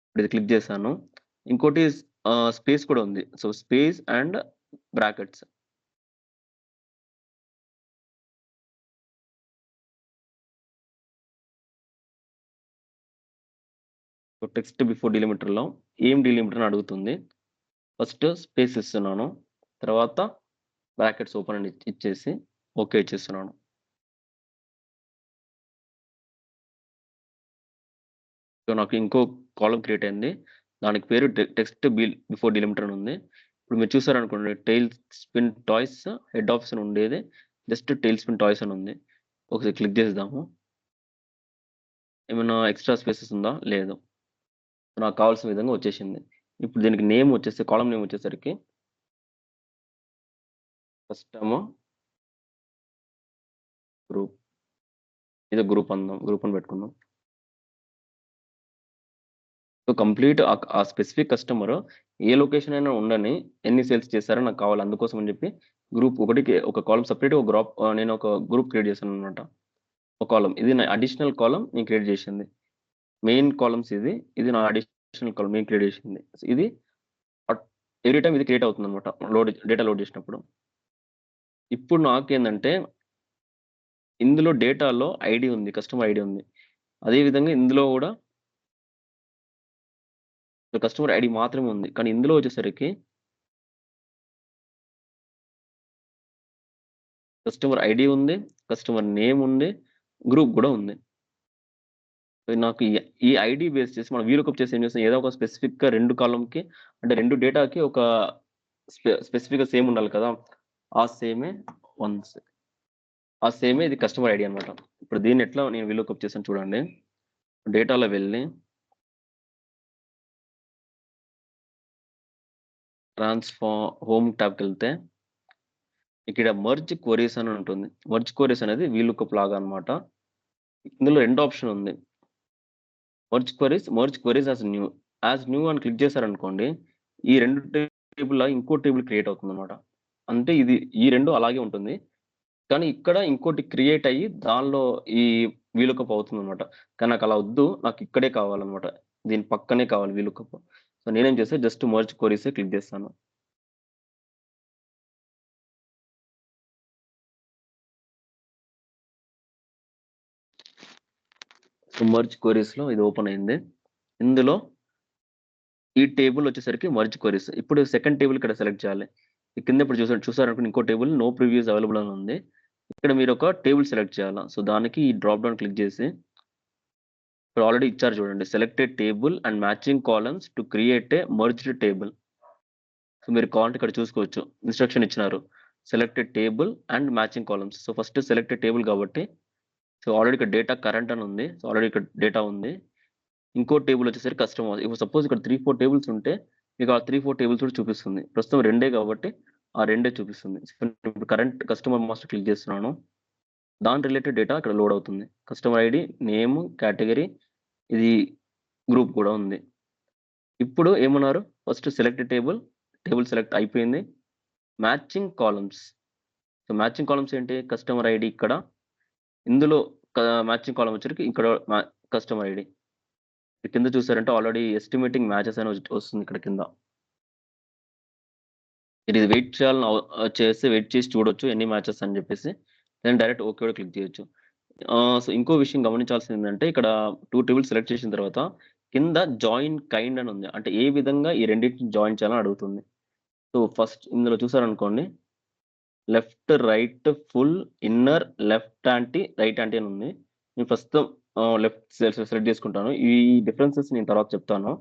ఇప్పుడు ఇది క్లిక్ చేశాను. ఇంకోటి స్పేస్ కూడా ఉంది. So space and brackets. So text before డీలిమిటర్‌లో ఏం డీలిమిటర్ అని అడుగుతుంది. ఫస్ట్ స్పేస్ ఇస్తున్నాను. తర్వాత బ్రాకెట్స్ ఓపెన్ అని ఇచ్చేసి ఓకే ఇచ్చేస్తున్నాను. సో నాకు ఇంకో కాలమ్ క్రియేట్ అయింది. దానికి పేరు టెక్స్ట్ బిఫోర్ డీలిమిటర్ అని ఉంది. ఇప్పుడు మీరు చూసారనుకోండి tail spin toys head office అని ఉండేది. జస్ట్ టెయిల్ స్పిన్ టాయ్స్ అని ఉంది. ఒకసారి క్లిక్ చేద్దాము. ఏమైనా ఎక్స్ట్రా స్పేసెస్ ఉందా? లేదు. నాకు కావాల్సిన విధంగా వచ్చేసింది. ఇప్పుడు దీనికి నేమ్ వచ్చేసి కాలమ్ నేమ్ వచ్చేసరికి కస్టమర్ గ్రూప్. ఏదో గ్రూప్ అని పెట్టుకుందాం. సో కంప్లీట్ ఆ స్పెసిఫిక్ కస్టమర్ ఏ లొకేషన్ అయినా ఉండని ఎన్ని సేల్స్ చేశారో నాకు కావాలి. అందుకోసం అని చెప్పి ఒక కాలమ్ సెపరేట్‌గా నేను ఒక గ్రూప్ క్రియేట్ చేశానన్నమాట. ఒక కాలమ్. ఇది నా అడిషనల్ కాలమ్ నేను క్రియేట్ చేసింది. మెయిన్ కాలమ్స్ ఇది. ఇది నా అడిషనల్ కాలమ్ నేను క్రియేట్ చేసింది. ఇది ఎవ్రీ టైమ్ ఇది క్రియేట్ అవుతుందన్నమాట. డేటా లోడ్ చేసినప్పుడు. ఇప్పుడు నాకేందంటే ఇందులో డేటాలో ఐడీ ఉంది. కస్టమర్ ఐడీ ఉంది. అదే విధంగా ఇందులో కూడా కస్టమర్ ఐడీ మాత్రమే ఉంది. కానీ ఇందులో వచ్చేసరికి కస్టమర్ ఐడీ ఉంది. కస్టమర్ నేమ్ ఉంది. గ్రూప్ కూడా ఉంది. నాకు ఈ ఐడీ బేస్ చేసి మనం వీలుకప్ చేసి ఏం చేస్తాం ఏదో ఒక స్పెసిఫిక్‌గా 2 కాలమ్‌కి అంటే 2 డేటాకి ఒక స్పెసిఫిక్‌గా సేమ్ ఉండాలి కదా! ఆ సేమే ఇది కస్టమర్ ఐడీ అన్నమాట. ఇప్పుడు దీన్ని ఎట్లా నేను వీలుకప్ చేశాను చూడండి. డేటాలో వెళ్ళి హోమ్ టాబ్‌కెళ్తే ఇక్కడ మెర్జ్ క్వెరీస్ అని ఉంటుంది. మెర్జ్ క్వెరీస్ అనేది వీలుకప్ లాగా అన్నమాట. ఇందులో 2 ఆప్షన్ ఉంది. Merge queries as new. As new అని క్లిక్ చేశారనుకోండి, ఈ 2 టేబుల్‌ల ఇంకో టేబుల్ క్రియేట్ అవుతుందన్నమాట. అంటే ఈ 2 అలాగే ఉంటుంది. కానీ ఇక్కడ ఇంకోటి క్రియేట్ అయ్యి దానిలో ఈ వీలుకప్ అవుతుందన్నమాట. కానీ నాకలా వద్దు. నాకు ఇక్కడే కావాలన్నమాట. దీని పక్కనే కావాలి వీలుకప్. సో నేనేం చేశా జస్ట్ మెర్జ్ క్వెరీసే క్లిక్ చేస్తాను. సో మెర్జ్ క్వెరీస్‌లో ఇది ఓపెన్ అయింది. ఇందులో ఈ టేబుల్ వచ్చేసరికి మెర్జ్ క్వెరీస్. ఇప్పుడు సెకండ్ టేబుల్ ఇక్కడ సెలెక్ట్ చేయాలి. ఈ కింద ఇప్పుడు చూసారనుకోండి ఇంకో టేబుల్ నో ప్రివ్యూస్ అవైలబుల్ అని ఉంది. ఇక్కడ మీరు ఒక టేబుల్ సెలెక్ట్ చేయాలా. సో దానికి ఈ డ్రాప్ డౌన్ క్లిక్ చేసి ఇక్కడ ఆల్రెడీ ఇచ్చారు చూడండి. Selected table and matching columns to create a merged table. So మీరు కావాలంటే ఇక్కడ చూసుకోవచ్చు. ఇన్‌స్ట్రక్షన్ ఇచ్చినారు. Selected table and matching columns. So first selected table కాబట్టి సో ఆల్రెడీ ఇక్కడ డేటా కరెంట్ అని ఉంది. సో ఆల్రెడీ ఇక్కడ డేటా ఉంది. ఇంకో టేబుల్ వచ్చేసరికి కస్టమర్. ఇప్పుడు సపోజ్ ఇక్కడ 3, 4 టేబుల్స్ ఉంటే మీకు ఆ 3, 4 టేబుల్స్ కూడా చూపిస్తుంది. ప్రస్తుతం 2 కాబట్టి ఆ 2 చూపిస్తుంది. ఇప్పుడు కరెంట్ కస్టమర్ మాస్టర్ క్లిక్ చేస్తున్నాను. దాని రిలేటెడ్ డేటా ఇక్కడ లోడ్ అవుతుంది. కస్టమర్ ఐడి, నేమ్, కేటగరీ, ఇది గ్రూప్ కూడా ఉంది. ఇప్పుడు ఏమన్నారు? ఫస్ట్ సెలెక్ట్ టేబుల్ సెలెక్ట్ అయిపోయింది. Matching columns. So matching columns ఏంటి? కస్టమర్ ఐడి ఇక్కడ. ఇందులో మ్యాచింగ్ కాలమ్ వచ్చరికి ఇక్కడ కస్టమర్ ఐడి. కింద చూసారంటే ఆల్రెడీ ఎస్టిమేటింగ్ మ్యాచెస్ అని వస్తుంది ఇక్కడ కింద. ఇది వెయిట్ చేయాలని వెయిట్ చేసి చూడొచ్చు ఎన్ని మ్యాచెస్ అని చెప్పేసి. నేను డైరెక్ట్ ఓకే కూడా క్లిక్ చేయొచ్చు. సో ఇంకో విషయం గమనించాల్సింది ఏంటంటే ఇక్కడ 2 టేబుల్స్ సెలెక్ట్ చేసిన తర్వాత కింద జాయిన్ కైండ్ అని ఉంది. అంటే ఏ విధంగా ఈ రెండింటిని జాయిన్ చేయాలని అడుగుతుంది. సో ఫస్ట్ ఇందులో చూసారనుకోండి left, right, full, inner, left anti, right anti అని ఉంది. నేను ప్రస్తుతం లెఫ్ట్ సెలెక్ట్ చేసుకుంటాను. ఈ డిఫరెన్సెస్ నేను తర్వాత చెప్తాను.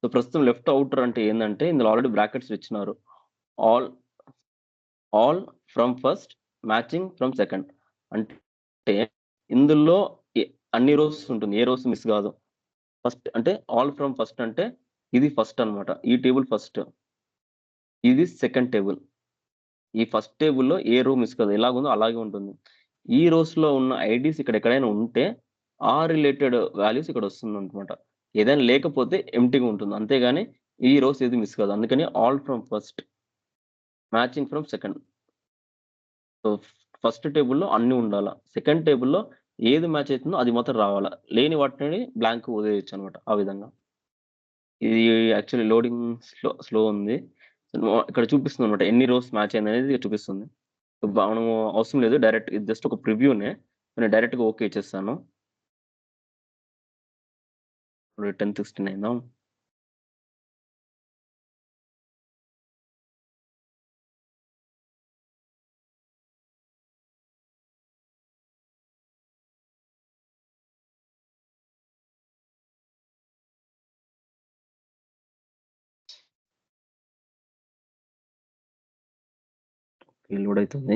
సో ప్రస్తుతం లెఫ్ట్ అవుటర్ అంటే ఏంటంటే ఇందులో ఆల్రెడీ బ్రాకెట్స్ ఇచ్చినారు. All from first, matching from second. అంటే ఇందులో అన్ని రోస్ ఉంటుంది. ఏ రోస్ మిస్ కాదు. ఫస్ట్ అంటే ఆల్ ఫ్రమ్ ఫస్ట్ అంటే ఇది ఫస్ట్ అన్నమాట. ఈ టేబుల్ ఫస్ట్. ఇది సెకండ్ టేబుల్. ఈ ఫస్ట్ టేబుల్‌లో ఏ రో మిస్ కాదు. ఎలాగుందో అలాగే ఉంటుంది. ఈ రోస్‌లో ఉన్న ఐడీస్ ఇక్కడ ఎక్కడైనా ఉంటే ఆ రిలేటెడ్ వాల్యూస్ ఇక్కడ వస్తుందన్నమాట. ఏదైనా లేకపోతే ఎంప్టీగా ఉంటుంది. అంతేగాని ఈ రోస్ ఏది మిస్ కాదు. అందుకని all from first, matching from second. So first టేబుల్‌లో అన్నీ ఉండాల. సెకండ్ టేబుల్‌లో ఏది మ్యాచ్ అయితుందో అది మాత్రం రావాల. లేని వాటిని బ్లాంక్ వదిలేయొచ్చనమాట. ఆ విధంగా. ఇది యాక్చువల్లీ లోడింగ్ స్లో ఉంది. ఇక్కడ చూపిస్తుందనమాట. ఎన్ని రోస్ మ్యాచ్ అయిందనేది చూపిస్తుంది. మనము అవసరం లేదు. డైరెక్ట్ ఇది జస్ట్ ఒక ప్రివ్యూనే. నేను డైరెక్ట్‌గా ఓకే ఇచ్చేస్తాను. 10:16 అయిందా? లోడ్ అయితుంది.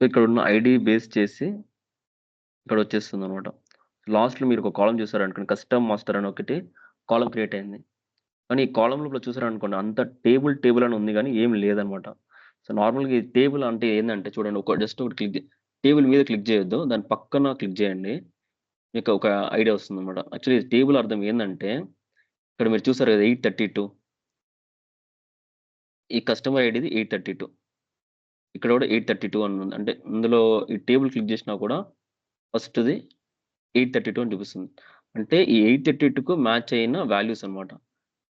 ఇక్కడ ఉన్న ఐడీ బేస్ చేసి ఇక్కడ వచ్చేస్తుందనమాట. లాస్ట్‌లో మీరు ఒక కాలమ్ చూసారనుకోండి. కస్టమ్ మాస్టర్ అని ఒకటి కాలమ్ క్రియేట్ అయింది. కానీ ఈ కాలమ్ లోపల చూసారనుకోండి అంత టేబుల్ అని ఉంది గానీ ఏమి లేదనమాట. సో నార్మల్‌గా ఈ టేబుల్ అంటే ఏందంటే చూడండి జస్ట్ ఒకటి టేబుల్ మీద క్లిక్ చేయొద్దు. దాని పక్కన క్లిక్ చేయండి. మీకు ఒక ఐడియా వస్తుందనమాట. యాక్చువల్లీ టేబుల్ అర్థం ఏందంటే ఇక్కడ మీరు చూసారు కదా 832 ఈ కస్టమర్ ఐడీది 832. ఇక్కడ కూడా 832 అని ఉంది. అంటే ఇందులో ఈ టేబుల్ క్లిక్ చేసినా కూడా ఫస్ట్‌ది 832 అని చూపిస్తుంది. అంటే ఈ 832కు మ్యాచ్ అయిన వాల్యూస్ అన్నమాట.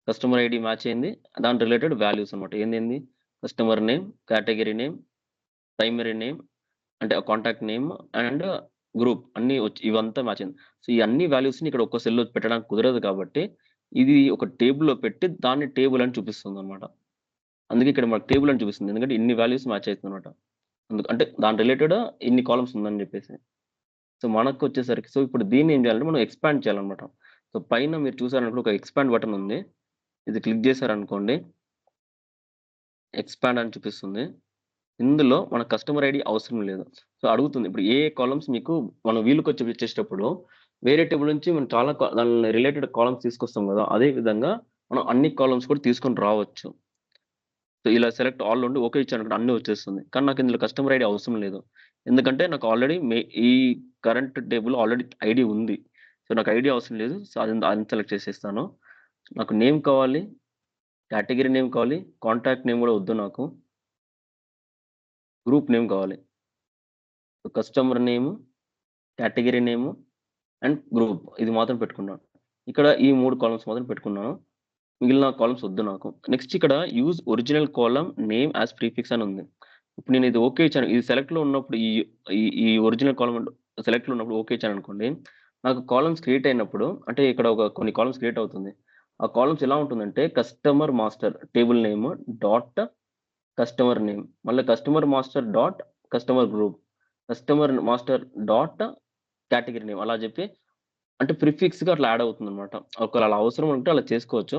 కస్టమర్ ఐడీ మ్యాచ్ అయింది. దాని రిలేటెడ్ వాల్యూస్ అన్నమాట. ఏందేంది? Customer name, category name, primary name అంటే కాంటాక్ట్ నేమ్ అండ్ గ్రూప్ అన్నీ ఇవంతా మ్యాచ్ అయింది. సో ఈ అన్ని వాల్యూస్‌ని ఇక్కడ ఒక్క సెల్‌లో పెట్టడానికి కుదరదు కాబట్టి ఇది ఒక టేబుల్‌లో పెట్టి దాన్ని టేబుల్ అని చూపిస్తుందన్నమాట. అందుకే ఇక్కడ మనకు టేబుల్ అని చూపిస్తుంది. ఎందుకంటే ఇన్ని వాల్యూస్ మ్యాచ్ అవుతుందన్నమాట. అంటే దాని రిలేటెడ్ ఇన్ని కాలమ్స్ ఉందని చెప్పేసి. సో మనకొచ్చేసరికి సో ఇప్పుడు దీన్ని ఏం చేయాలంటే మనం ఎక్స్‌పాండ్ చేయాలన్నమాట. సో పైన మీరు చూసారనుకో ఒక ఎక్స్‌పాండ్ బటన్ ఉంది. ఇది క్లిక్ చేశారనుకోండి. ఎక్స్‌పాండ్ అని చూపిస్తుంది. ఇందులో మన కస్టమర్ ఐడీ అవసరం లేదు. సో అడుగుతుంది. ఇప్పుడు ఏ కాలమ్స్ మీకు మనం వీలుకొచ్చి ఇచ్చేటప్పుడు వేరే టేబుల్ నుంచి మనం చాలా దాని రిలేటెడ్ కాలమ్స్ తీసుకొస్తాం కదా! అదే విధంగా మనం అన్ని కాలమ్స్ కూడా తీసుకొని రావచ్చు. సో ఇలా సెలెక్ట్ ఆల్ ఉండి ఓకే ఇచ్చాను అన్నీ వచ్చేస్తుంది. కానీ నాకు ఇందులో కస్టమర్ ఐడి అవసరం లేదు. ఎందుకంటే నాకు ఆల్రెడీ ఈ కరెంట్ టేబుల్ ఆల్రెడీ ఐడి ఉంది. సో నాకు ఐడి అవసరం లేదు. సో అది అన్‌సెలెక్ట్ చేసేస్తాను. నాకు నేమ్ కావాలి, కేటగరీ నేమ్ కావాలి, కాంటాక్ట్ నేమ్ కూడా వద్దు నాకు. గ్రూప్ నేమ్ కావాలి. Customer name, category name and group ఇది మాత్రం పెట్టుకున్నాను. ఇక్కడ ఈ 3 కాలమ్స్ మాత్రం పెట్టుకున్నాను. మిగిలిన కాలమ్స్ వద్దు నాకు. నెక్స్ట్ ఇక్కడ use original column name as prefix అని ఉంది. ఇప్పుడు నేను ఇది ఓకే ఇచ్చాను. ఇది సెలెక్ట్‌లో ఉన్నప్పుడు ఈ ఈ ఈ ఒరిజినల్ కాలమ్ సెలెక్ట్‌లో ఉన్నప్పుడు ఓకే ఇచ్చాననుకోండి. నాకు కాలమ్స్ క్రియేట్ అయినప్పుడు అంటే ఇక్కడ కొన్ని కాలమ్స్ క్రియేట్ అవుతుంది. ఆ కాలమ్స్ ఎలా ఉంటుందంటే customer master table name dot customer name మళ్ళీ customer master dot customer group customer master dot category name అలా చెప్పి అంటే ప్రిఫిక్స్‌గా అట్లా యాడ్ అవుతుందనమాట. ఒకవేళ అలా అవసరం ఉంటే అలా చేసుకోవచ్చు.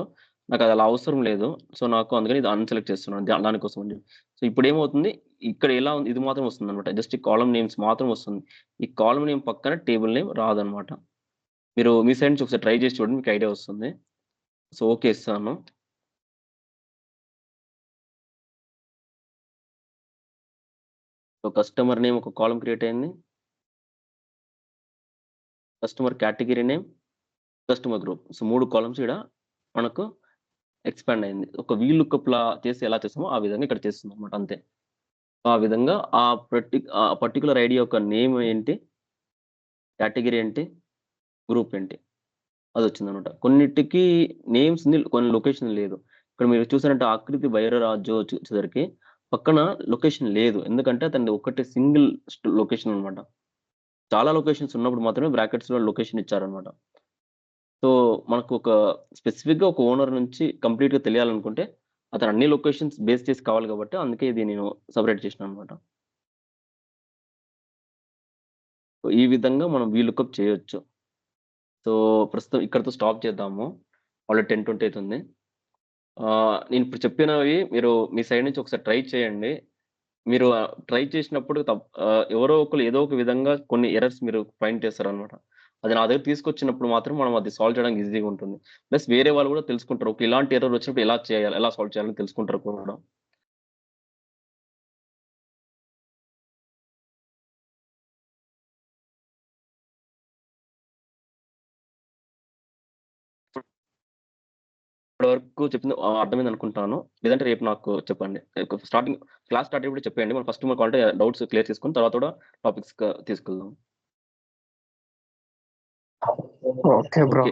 నాకది అలా అవసరం లేదు. సో, నాకు అందుకని ఇది అన్‌సెలెక్ట్ చేస్తున్నాను. దానికోసం అని చెప్పి. సో, ఇప్పుడేమవుతుంది ఇక్కడ ఎలా ఉంది ఇది మాత్రం వస్తుందనమాట. జస్ట్ ఈ కాలమ్ నేమ్స్ మాత్రం వస్తుంది. ఈ కాలమ్ నేమ్ పక్కన టేబుల్ నేమ్ రాదనమాట. మీరు మీ సైడ్ నుంచి ఒకసారి ట్రై చేసి చూడండి. మీకు ఐడియా వస్తుంది. సో, ఓకే ఇస్తాను. సో, కస్టమర్ నేమ్ ఒక కాలమ్ క్రియేట్ అయింది. Customer category name, customer group. So, 3 columns ఈడ మనకు ఎక్స్‌పాండ్ అయింది. ఒక వీలుకప్‌లా చేసి ఎలా చేస్తామో ఆ విధంగా ఇక్కడ చేస్తుందనమాట అంతే. ఆ విధంగా ఆ పర్టిక్యులర్ ఐడీ యొక్క నేమ్ ఏంటి? కేటగరీ ఏంటి? గ్రూప్ ఏంటి? అదొచ్చిందనమాట. కొన్నిటికి నేమ్స్ ఉంది. కొన్ని లొకేషన్ లేదు. ఇక్కడ మీరు చూసారంటే ఆకృతి బైరరాజు వచ్చేసరికి పక్కన లొకేషన్ లేదు. ఎందుకంటే అతనిది ఒకటే సింగిల్ లొకేషన్ అనమాట. చాలా లొకేషన్స్ ఉన్నప్పుడు మాత్రమే బ్రాకెట్స్‌లో లొకేషన్ ఇచ్చారనమాట. సో, మనకు ఒక స్పెసిఫిక్‌గా ఒక ఓనర్ నుంచి కంప్లీట్‌గా తెలియాలనుకుంటే అతను అన్ని లొకేషన్స్ బేస్ చేసి కావాలి కాబట్టి అందుకే ఇది నేను సెపరేట్ చేసినాననమాట. సో, ఈ విధంగా మనం వీలుకప్ చేయొచ్చు. సో, ప్రస్తుతం ఇక్కడితో స్టాప్ చేద్దాము. ఆల్రెడీ 10:20 అయితుంది. నేను ఇప్పుడు చెప్పినవి మీరు మీ సైడ్ నుంచి ఒకసారి ట్రై చేయండి. మీరు ట్రై చేసినప్పుడు ఎవరో ఒకళ్ళు ఏదో ఒక విధంగా కొన్ని ఎర్రర్స్ మీరు ఫైండ్ చేస్తారనమాట. అది నా దగ్గర తీసుకొచ్చినప్పుడు మాత్రం మనం అది సాల్వ్ చేయడానికి ఈజీగా ఉంటుంది. ప్లస్ వేరే వాళ్ళు కూడా తెలుసుకుంటారు. ఓకే. ఇలాంటి ఎర్రర్ వచ్చినప్పుడు ఎలా చేయాలి? ఎలా సాల్వ్ చేయాలని తెలుసుకుంటారు కూడా. ఇప్పటి వరకు చెప్పింది అర్థమైంది అనుకుంటున్నాను. లేదంటే రేపు నాకు చెప్పండి. క్లాస్ స్టార్ట్ అయ్యేప్పుడు చెప్పేయండి. మనం ఫస్ట్ మన కావాలంటే డౌట్స్ క్లియర్ చేసుకొని తర్వాత కూడా టాపిక్స్‌గా తీసుకెళ్దాం. Okay bro. ఓకే.